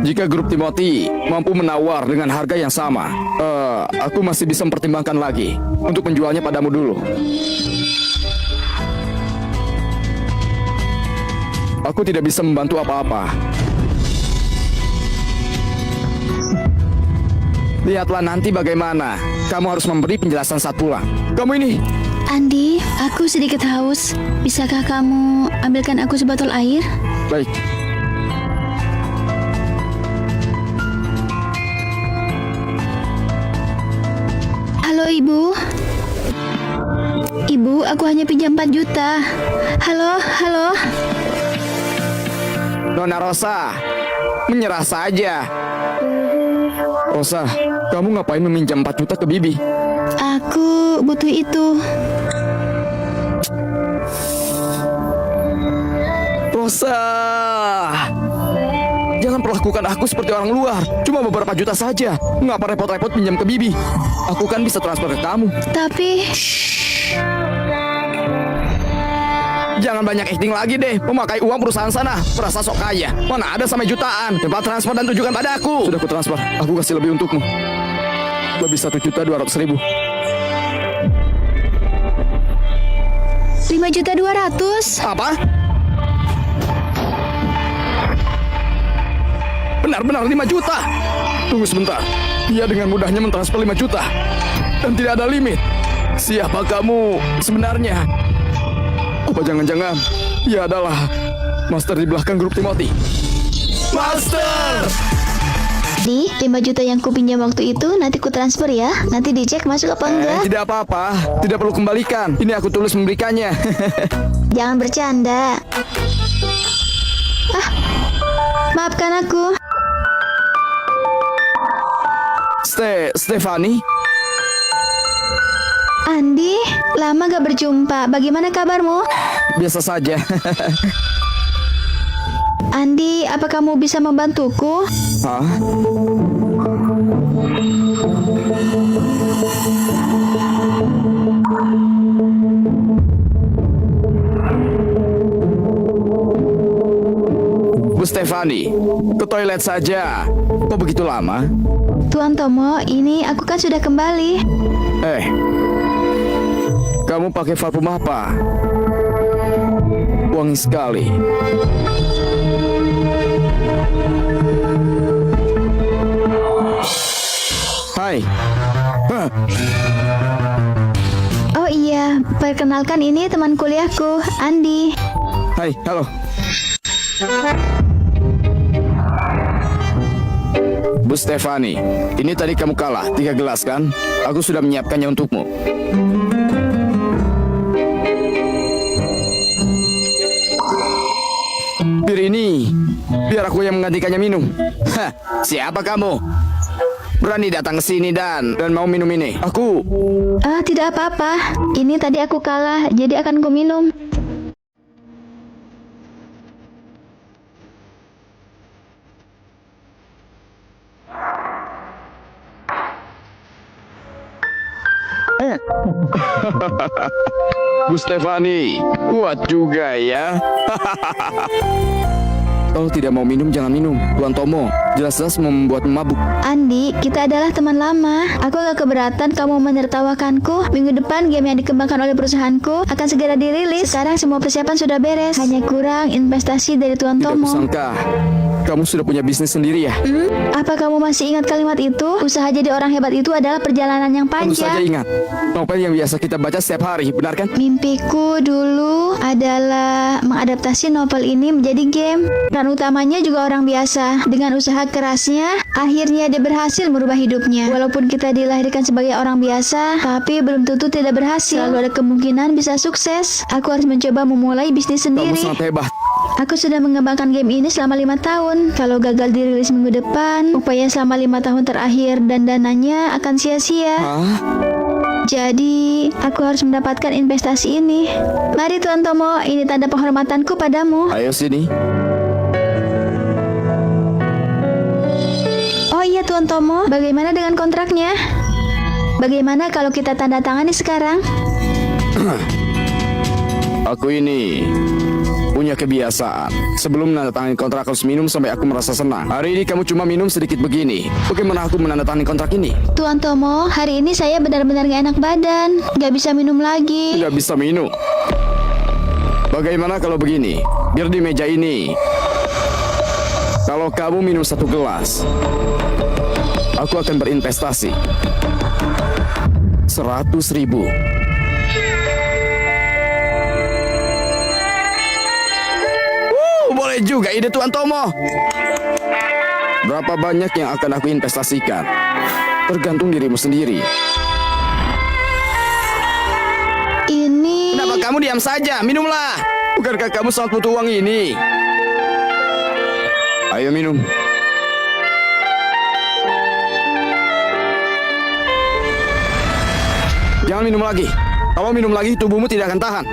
jika grup Timothy mampu menawar dengan harga yang sama, aku masih bisa mempertimbangkan lagi untuk menjualnya padamu dulu. Aku tidak bisa membantu apa-apa. Lihatlah nanti bagaimana. Kamu harus memberi penjelasan saat pulang. Kamu ini. Andi, aku sedikit haus. Bisakah kamu ambilkan aku sebotol air? Baik. Halo Ibu. Ibu, aku hanya pinjam 4 juta. Halo, halo. Nona Rosa, menyerah saja. Rosa, kamu ngapain meminjam 4 juta ke Bibi? Aku butuh itu. Rosa, jangan perlakukan aku seperti orang luar. Cuma beberapa juta saja. Ngapa repot-repot pinjam ke Bibi? Aku kan bisa transfer ke kamu. Tapi Jangan banyak acting lagi deh. Memakai uang perusahaan sana. Merasa sok kaya. Mana ada sampai jutaan. Tempat transfer dan tunjukkan padaku. Sudah ku transfer. Aku kasih lebih untukmu. Lebih 1.200.000. 5.200.000. Apa? Benar-benar 5 juta. Tunggu sebentar. Dia dengan mudahnya mentransfer 5 juta. Dan tidak ada limit. Siapa kamu sebenarnya? Apa jangan-jangan dia adalah master di belakang grup Timothy? Master! Di 5 juta yang ku pinjam waktu itu nanti ku transfer ya. Nanti dicek masuk apa enggak. Tidak apa-apa. Tidak perlu kembalikan. Ini aku tulis memberikannya. Jangan bercanda. Maafkan aku. Stefani? Andi, lama gak berjumpa. Bagaimana kabarmu? Biasa saja. Andi, apa kamu bisa membantuku? Hah? Bu Stefani, ke toilet saja. Kok begitu lama? Tuan Tomo, ini aku kan sudah kembali. Kamu pakai parfum apa? Wangi sekali. Hai. Hah, Oh iya, perkenalkan ini teman kuliahku, Andi. hai, halo. Bu Stefani, ini tadi kamu kalah 3 gelas kan? Aku sudah menyiapkannya untukmu. Bir ini, biar aku yang menggantikannya minum. Hah, siapa kamu? Berani datang ke sini dan Dan mau minum ini. Aku Tidak apa-apa. Ini tadi aku kalah, jadi akan ku minum. Bu Stefani, kuat juga ya. Kalau tidak mau minum, jangan minum. Tuan Tomo, jelas-jelas mau membuat mabuk. Andi, kita adalah teman lama. Aku gak keberatan kamu menertawakanku. Minggu depan game yang dikembangkan oleh perusahaanku akan segera dirilis. Sekarang semua persiapan sudah beres. Hanya kurang investasi dari Tuan Tidak Tomo. kusangka, kamu sudah punya bisnis sendiri ya? Apa kamu masih ingat kalimat itu? Usaha jadi orang hebat itu adalah perjalanan yang Tentu saja panjang. ingat. Novel yang biasa kita baca setiap hari, benar kan? Mimpiku dulu adalah mengadaptasi novel ini menjadi game. Dan utamanya juga orang biasa. Dengan usaha kerasnya, akhirnya dia berhasil merubah hidupnya. Walaupun kita dilahirkan sebagai orang biasa, tapi belum tentu tidak berhasil. Selalu ada kemungkinan bisa sukses. Aku harus mencoba memulai bisnis Kamu sendiri. sangat hebat. Aku sudah mengembangkan game ini selama 5 tahun. Kalau gagal dirilis minggu depan, upaya selama 5 tahun terakhir dan dananya akan sia-sia. Hah? Jadi, aku harus mendapatkan investasi ini. Mari Tuan Tomo, ini tanda penghormatanku padamu. Ayo sini. Oh iya Tuan Tomo, bagaimana dengan kontraknya? Bagaimana kalau kita tanda tangani sekarang? Aku ini punya kebiasaan. Sebelum menandatangani kontrak harus minum sampai aku merasa senang. Hari ini kamu cuma minum sedikit begini. Bagaimana aku menandatangani kontrak ini? Tuan Tomo, hari ini saya benar-benar gak enak badan. Gak bisa minum lagi. Tidak bisa minum. Bagaimana kalau begini? Biar di meja ini. Kalau kamu minum 1 gelas, aku akan berinvestasi 100.000. boleh juga ide Tuan Tomo. Berapa banyak yang akan aku investasikan? Tergantung dirimu sendiri. Ini... Kenapa kamu diam saja? Minumlah. Bukankah kamu sangat butuh uang ini? Ayo minum. Jangan minum lagi. Kalau minum lagi, tubuhmu tidak akan tahan.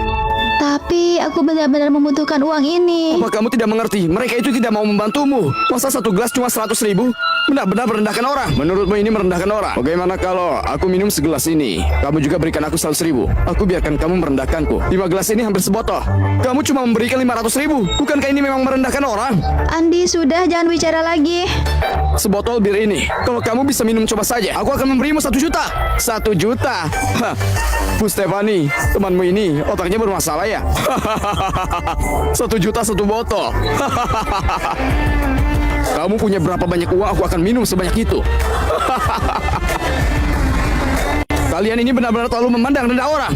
Tapi aku benar-benar membutuhkan uang ini. Apa kamu tidak mengerti? Mereka itu tidak mau membantumu. Masa 1 gelas cuma 100.000? Benar-benar merendahkan orang. Menurutmu ini merendahkan orang? Bagaimana kalau aku minum segelas ini? Kamu juga berikan aku 100.000. Aku biarkan kamu merendahkanku. 5 gelas ini hampir sebotol. Kamu cuma memberikan 500.000. Bukankah ini memang merendahkan orang? Andi, sudah jangan bicara lagi. Sebotol bir ini. Kalau kamu bisa minum coba saja. Aku akan memberimu 1 juta. 1 juta? Hah. Bu Stefani, temanmu ini otaknya bermasalah ya? 1 juta 1 botol. Kamu punya berapa banyak uang, aku akan minum sebanyak itu. Kalian ini benar-benar terlalu memandang rendah orang.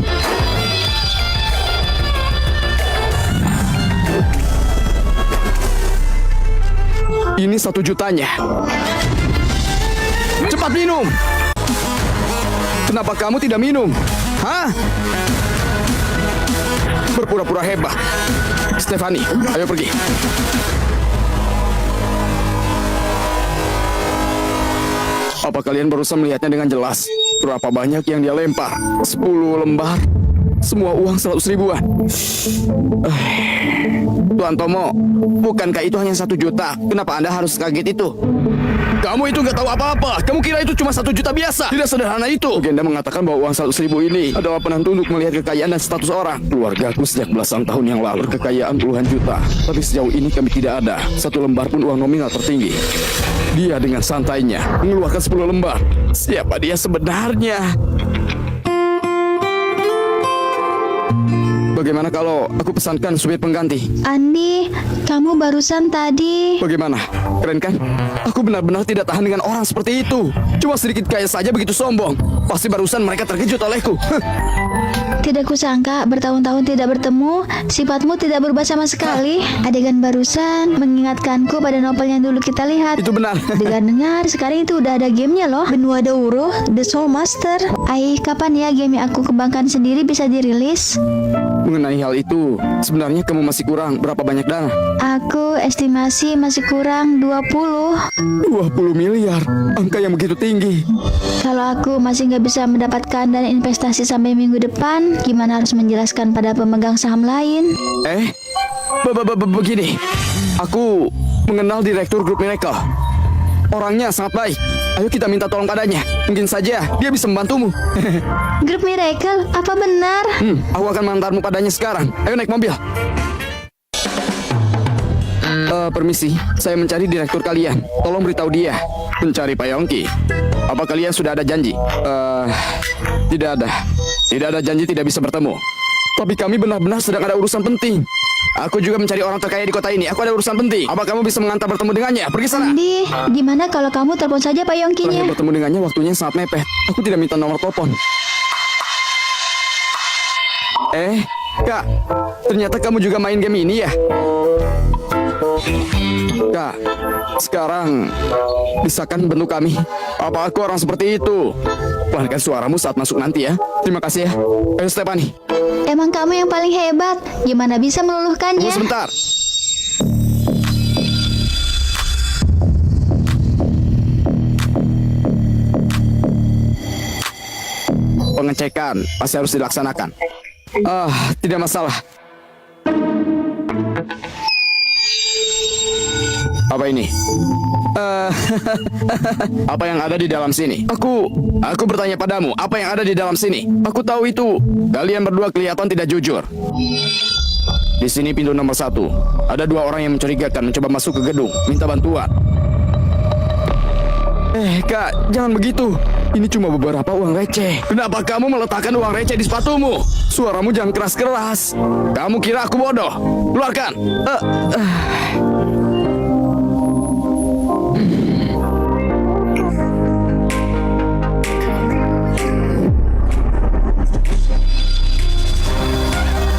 Ini 1 jutanya. Cepat minum. Kenapa kamu tidak minum? Hah? Berpura-pura hebat. Stefani, ayo pergi. Apa kalian berusaha melihatnya dengan jelas? Berapa banyak yang dia lempar? 10 lembar. Semua uang 100 ribuan. Tuan Tomo, bukankah itu hanya 1 juta? Kenapa Anda harus kaget itu? Kamu itu gak tahu apa-apa. Kamu kira itu cuma 1 juta biasa. Tidak sederhana itu. Legenda mengatakan bahwa uang 100 ribu ini adalah penentu untuk melihat kekayaan dan status orang. Keluargaku sejak belasan tahun yang lalu berkekayaan puluhan juta. Tapi sejauh ini kami tidak ada 1 lembar pun uang nominal tertinggi. Dia dengan santainya mengeluarkan 10 lembar. Siapa dia sebenarnya? Bagaimana kalau aku pesankan supir pengganti? Andi, kamu barusan tadi. Bagaimana? Keren kan? Aku benar-benar tidak tahan dengan orang seperti itu. Cuma sedikit kaya saja begitu sombong. Pasti barusan mereka terkejut olehku. Tidak kusangka bertahun-tahun tidak bertemu, sifatmu tidak berubah sama sekali. Adegan barusan mengingatkanku pada novel yang dulu kita lihat. Itu benar. Dengar-dengar sekarang itu udah ada gamenya loh. Benua Dauro, The Soul Master. Kapan ya game yang aku kembangkan sendiri bisa dirilis? Mengenai hal itu, sebenarnya kamu masih kurang berapa banyak dana? Aku estimasi masih kurang 20. 20 miliar. Angka yang begitu tinggi. Kalau aku masih nggak bisa mendapatkan dana investasi sampai minggu depan, gimana harus menjelaskan pada pemegang saham lain? Begini. Aku mengenal direktur grup Miracle. Orangnya sangat baik. Ayo kita minta tolong padanya. Mungkin saja dia bisa membantumu. Grup Miracle, apa benar? Aku akan mengantarmu padanya sekarang. Ayo naik mobil. Permisi, saya mencari direktur kalian. Tolong beritahu dia. Mencari Pak Yongki. Apa kalian sudah ada janji? Tidak ada. Tidak ada janji tidak bisa bertemu. Tapi kami benar-benar sedang ada urusan penting. Aku juga mencari orang terkaya di kota ini. Aku ada urusan penting. Apa kamu bisa mengantar bertemu dengannya? Pergi sana. Andi, gimana kalau kamu telepon saja Pak Yongkinya? Terakhir bertemu dengannya waktunya sangat mepet. Aku tidak minta nomor telepon. Kak, ternyata kamu juga main game ini ya? Kak, sekarang bisakah bentuk kami? Apa aku orang seperti itu? Pelankan suaramu saat masuk nanti ya. Terima kasih ya. Ayo Stefani. Emang kamu yang paling hebat. Gimana bisa meluluhkannya? Tunggu sebentar. Pengecekan pasti harus dilaksanakan. Tidak masalah. Apa ini? Apa yang ada di dalam sini? Aku bertanya padamu, apa yang ada di dalam sini? Aku tahu itu. Kalian berdua kelihatan tidak jujur. Di sini pintu nomor 1. Ada 2 orang yang mencurigakan mencoba masuk ke gedung, minta bantuan. Kak, jangan begitu. Ini cuma beberapa uang receh. Kenapa kamu meletakkan uang receh di sepatumu? Suaramu jangan keras-keras. Kamu kira aku bodoh? Keluarkan.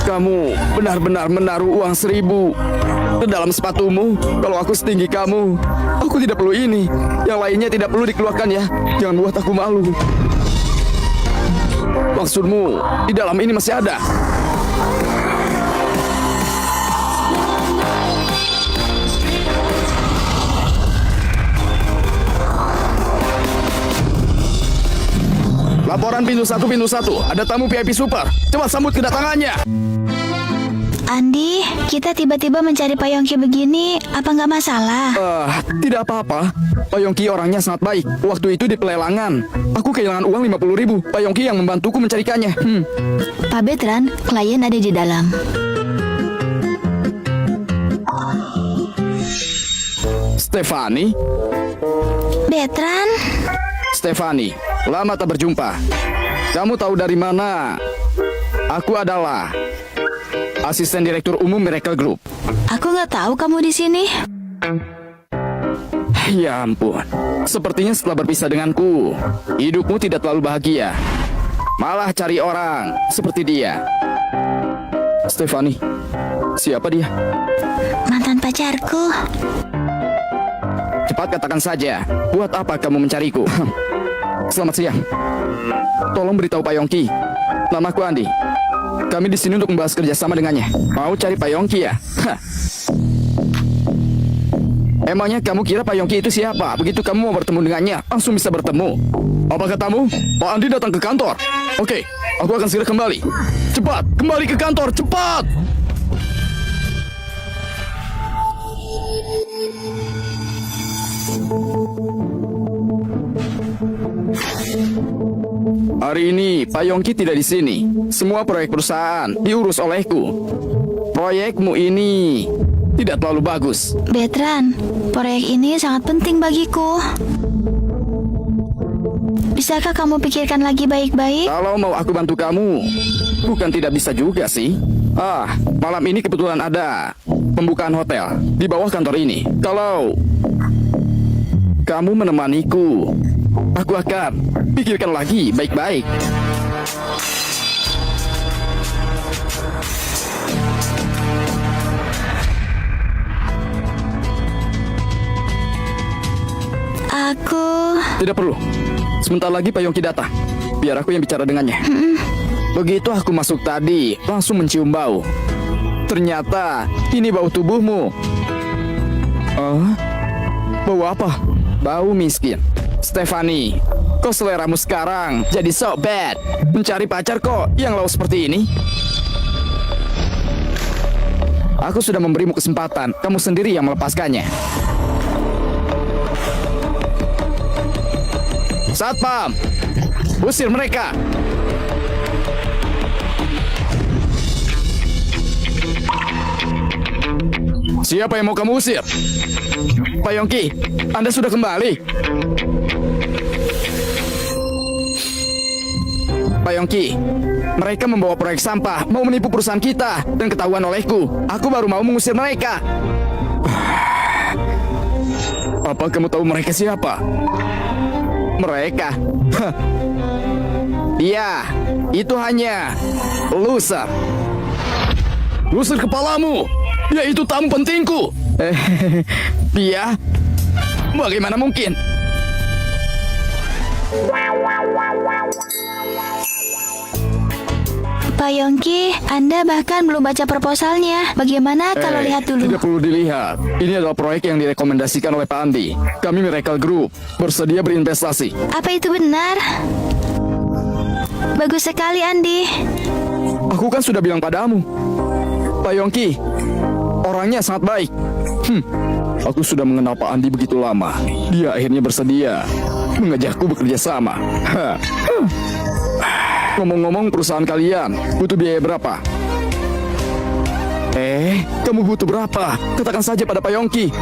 Kamu benar-benar menaruh uang 1.000 ke dalam sepatumu. Kalau aku setinggi kamu, aku tidak perlu ini. Yang lainnya tidak perlu dikeluarkan ya. Jangan buat aku malu. Maksudmu, di dalam ini masih ada? Laporan pintu 1. Ada tamu VIP super. Cepat sambut kedatangannya. Andi, kita tiba-tiba mencari Pak Yongki begini, apa nggak masalah? Tidak apa-apa. Pak Yongki orangnya sangat baik. Waktu itu di pelelangan, aku kehilangan uang 50.000. Pak Yongki yang membantuku mencarikannya. Pak Betran, klien ada di dalam. Stefani? Betran, Stefani, lama tak berjumpa. Kamu tahu dari mana? Aku adalah asisten direktur umum Miracle Group. aku nggak tahu kamu di sini. Ya ampun, sepertinya setelah berpisah denganku, hidupmu tidak terlalu bahagia. Malah cari orang seperti dia. Stefani, siapa dia? Mantan pacarku. Cepat katakan saja, buat apa kamu mencariku? Selamat siang. Tolong beritahu Pak Yongki. Namaku Andi. Kami di sini untuk membahas kerjasama dengannya. Mau cari Pak Yongki ya? Hah. Emangnya kamu kira Pak Yongki itu siapa? Begitu kamu mau bertemu dengannya, langsung bisa bertemu. Apa katamu? Pak Andi datang ke kantor. Oke, aku akan segera kembali. Cepat, kembali ke kantor, cepat! Hari ini Pak Yongki tidak di sini. Semua proyek perusahaan diurus olehku. Proyekmu ini tidak terlalu bagus. Betran, proyek ini sangat penting bagiku. Bisakah kamu pikirkan lagi baik-baik? Kalau mau aku bantu kamu, bukan tidak bisa juga sih. Malam ini kebetulan ada pembukaan hotel di bawah kantor ini. Kalau kamu menemaniku, aku akan pikirkan lagi baik-baik. Aku... Tidak perlu. Sebentar lagi Pak Yongki datang. Biar aku yang bicara dengannya. Begitu aku masuk tadi, langsung mencium bau. Ternyata ini bau tubuhmu. Bau apa? Bau miskin. Stefani, kok seleramu sekarang jadi so bad? Mencari pacar kok yang lau seperti ini? Aku sudah memberimu kesempatan, kamu sendiri yang melepaskannya. Satpam, usir mereka. Siapa yang mau kamu usir? Pak Yongki, Anda sudah kembali. Pak Yongki, mereka membawa proyek sampah, mau menipu perusahaan kita, dan ketahuan olehku. Aku baru mau mengusir mereka. Apa kamu tahu mereka siapa? Mereka? Dia, itu hanya loser. Loser kepalamu. Dia itu tamu pentingku. Dia? Bagaimana mungkin? Pak Yongki, Anda bahkan belum baca proposalnya. Bagaimana kalau lihat dulu? Tidak perlu dilihat. Ini adalah proyek yang direkomendasikan oleh Pak Andi. Kami Miracle Group bersedia berinvestasi. Apa itu benar? Bagus sekali, Andi. Aku kan sudah bilang padamu, Pak Yongki, orangnya sangat baik. Aku sudah mengenal Pak Andi begitu lama. Dia akhirnya bersedia mengajakku bekerja sama. Ngomong-ngomong, perusahaan kalian butuh biaya berapa? Kamu butuh berapa? Katakan saja pada Pak Yongki.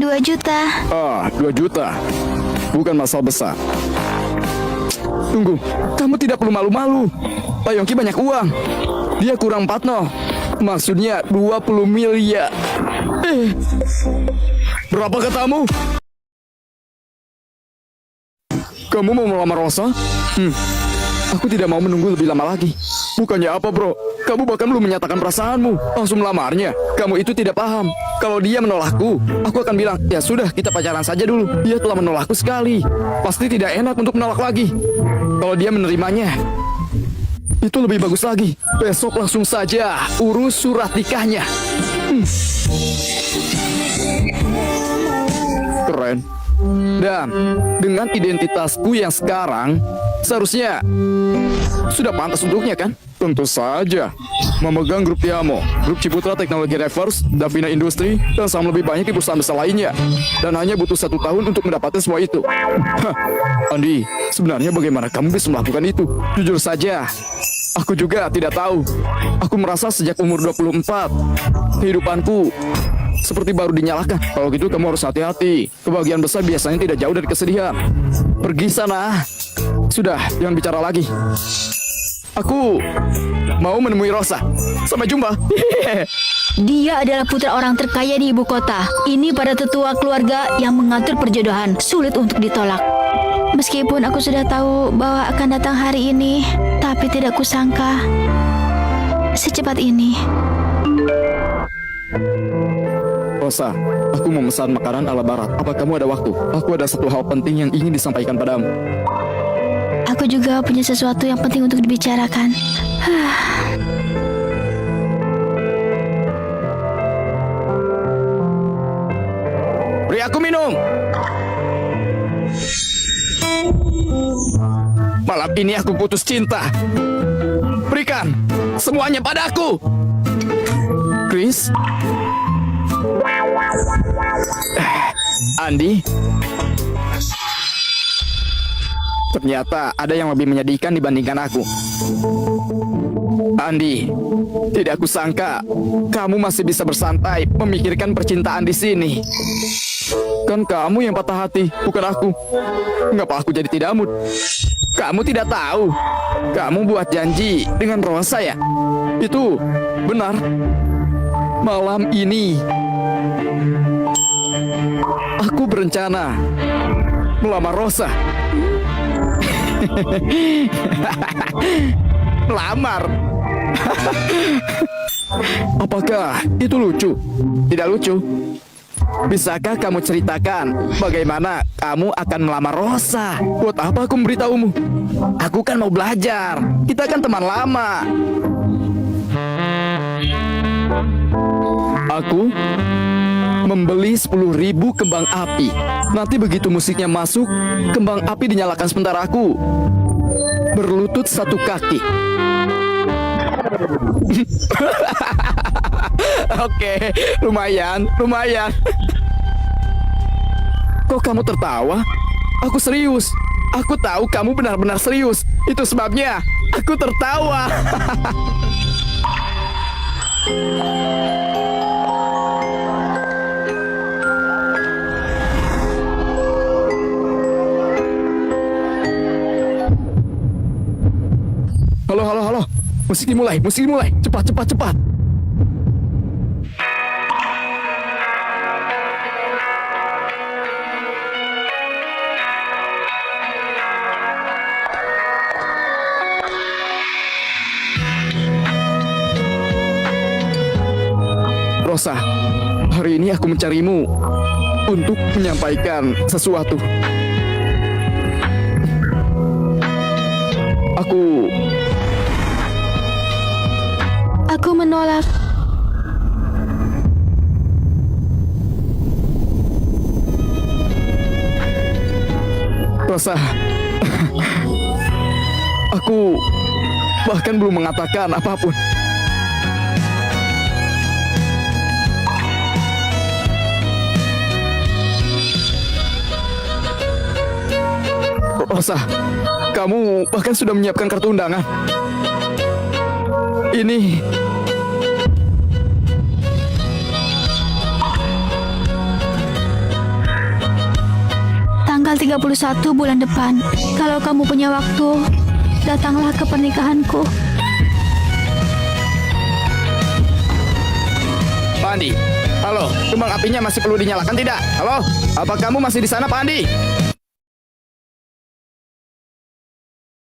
2 juta. 2 juta. Bukan masalah besar. Tunggu, kamu tidak perlu malu-malu. Pak Yongki banyak uang. Dia kurang 4 Maksudnya 20 miliar. Berapa katamu? Kamu mau melamar Rosa? Aku tidak mau menunggu lebih lama lagi. Bukannya apa, bro? Kamu bahkan belum menyatakan perasaanmu. Langsung melamarnya. Kamu itu tidak paham. Kalau dia menolakku, aku akan bilang, ya sudah, kita pacaran saja dulu. Dia telah menolakku sekali. Pasti tidak enak untuk menolak lagi. Kalau dia menerimanya, itu lebih bagus lagi. Besok langsung saja urus surat nikahnya. Keren. Dan dengan identitasku yang sekarang, seharusnya sudah pantas untuknya kan? Tentu saja. Memegang grup Tiamo, grup Ciputra Teknologi Reverse, Davina Industri, dan saham lebih banyak di perusahaan besar lainnya. Dan hanya butuh 1 tahun untuk mendapatkan semua itu. Hah, Andi, sebenarnya bagaimana kamu bisa melakukan itu? Jujur saja, aku juga tidak tahu. Aku merasa sejak umur 24, kehidupanku seperti baru dinyalakan. Kalau gitu kamu harus hati-hati. Kebahagiaan besar biasanya tidak jauh dari kesedihan. Pergi sana. Sudah, jangan bicara lagi. Aku mau menemui Rosa. Sampai jumpa. Dia adalah putra orang terkaya di ibu kota. Ini pada tetua keluarga yang mengatur perjodohan. Sulit untuk ditolak. Meskipun aku sudah tahu bahwa akan datang hari ini, tapi tidak kusangka secepat ini. Rosa, aku memesan makanan ala barat. Apa kamu ada waktu? Aku ada satu hal penting yang ingin disampaikan padamu. Aku juga punya sesuatu yang penting untuk dibicarakan. Beri aku minum. Malam ini aku putus cinta. Berikan semuanya padaku. Chris? Andi? Ternyata ada yang lebih menyedihkan dibandingkan aku. Andi, tidak kusangka kamu masih bisa bersantai memikirkan percintaan di sini. Kan kamu yang patah hati, bukan aku. Mengapa aku jadi tidak mood? Kamu tidak tahu. Kamu buat janji dengan Rosa ya? Itu benar. Malam ini aku berencana melamar Rosa. Melamar. Apakah itu lucu? Tidak lucu. Bisakah kamu ceritakan bagaimana kamu akan melamar Rosa? Buat apa aku memberitahumu? Aku kan mau belajar. Kita kan teman lama. Aku membeli 10.000 kembang api. Nanti begitu musiknya masuk, kembang api dinyalakan sementara aku berlutut 1 kaki. Oke, lumayan. Kok kamu tertawa? Aku serius. Aku tahu kamu benar-benar serius. Itu sebabnya aku tertawa. Halo. Musik dimulai. Cepat. Rosa, hari ini aku mencarimu untuk menyampaikan sesuatu. Aku menolak. Rosa, aku bahkan belum mengatakan apapun. Rosa, kamu bahkan sudah menyiapkan kartu undangan. Ini tanggal 31 bulan depan. Kalau kamu punya waktu, datanglah ke pernikahanku. Pak Andi, halo, kembang apinya masih perlu dinyalakan tidak? Halo, apa kamu masih di sana, Pak Andi?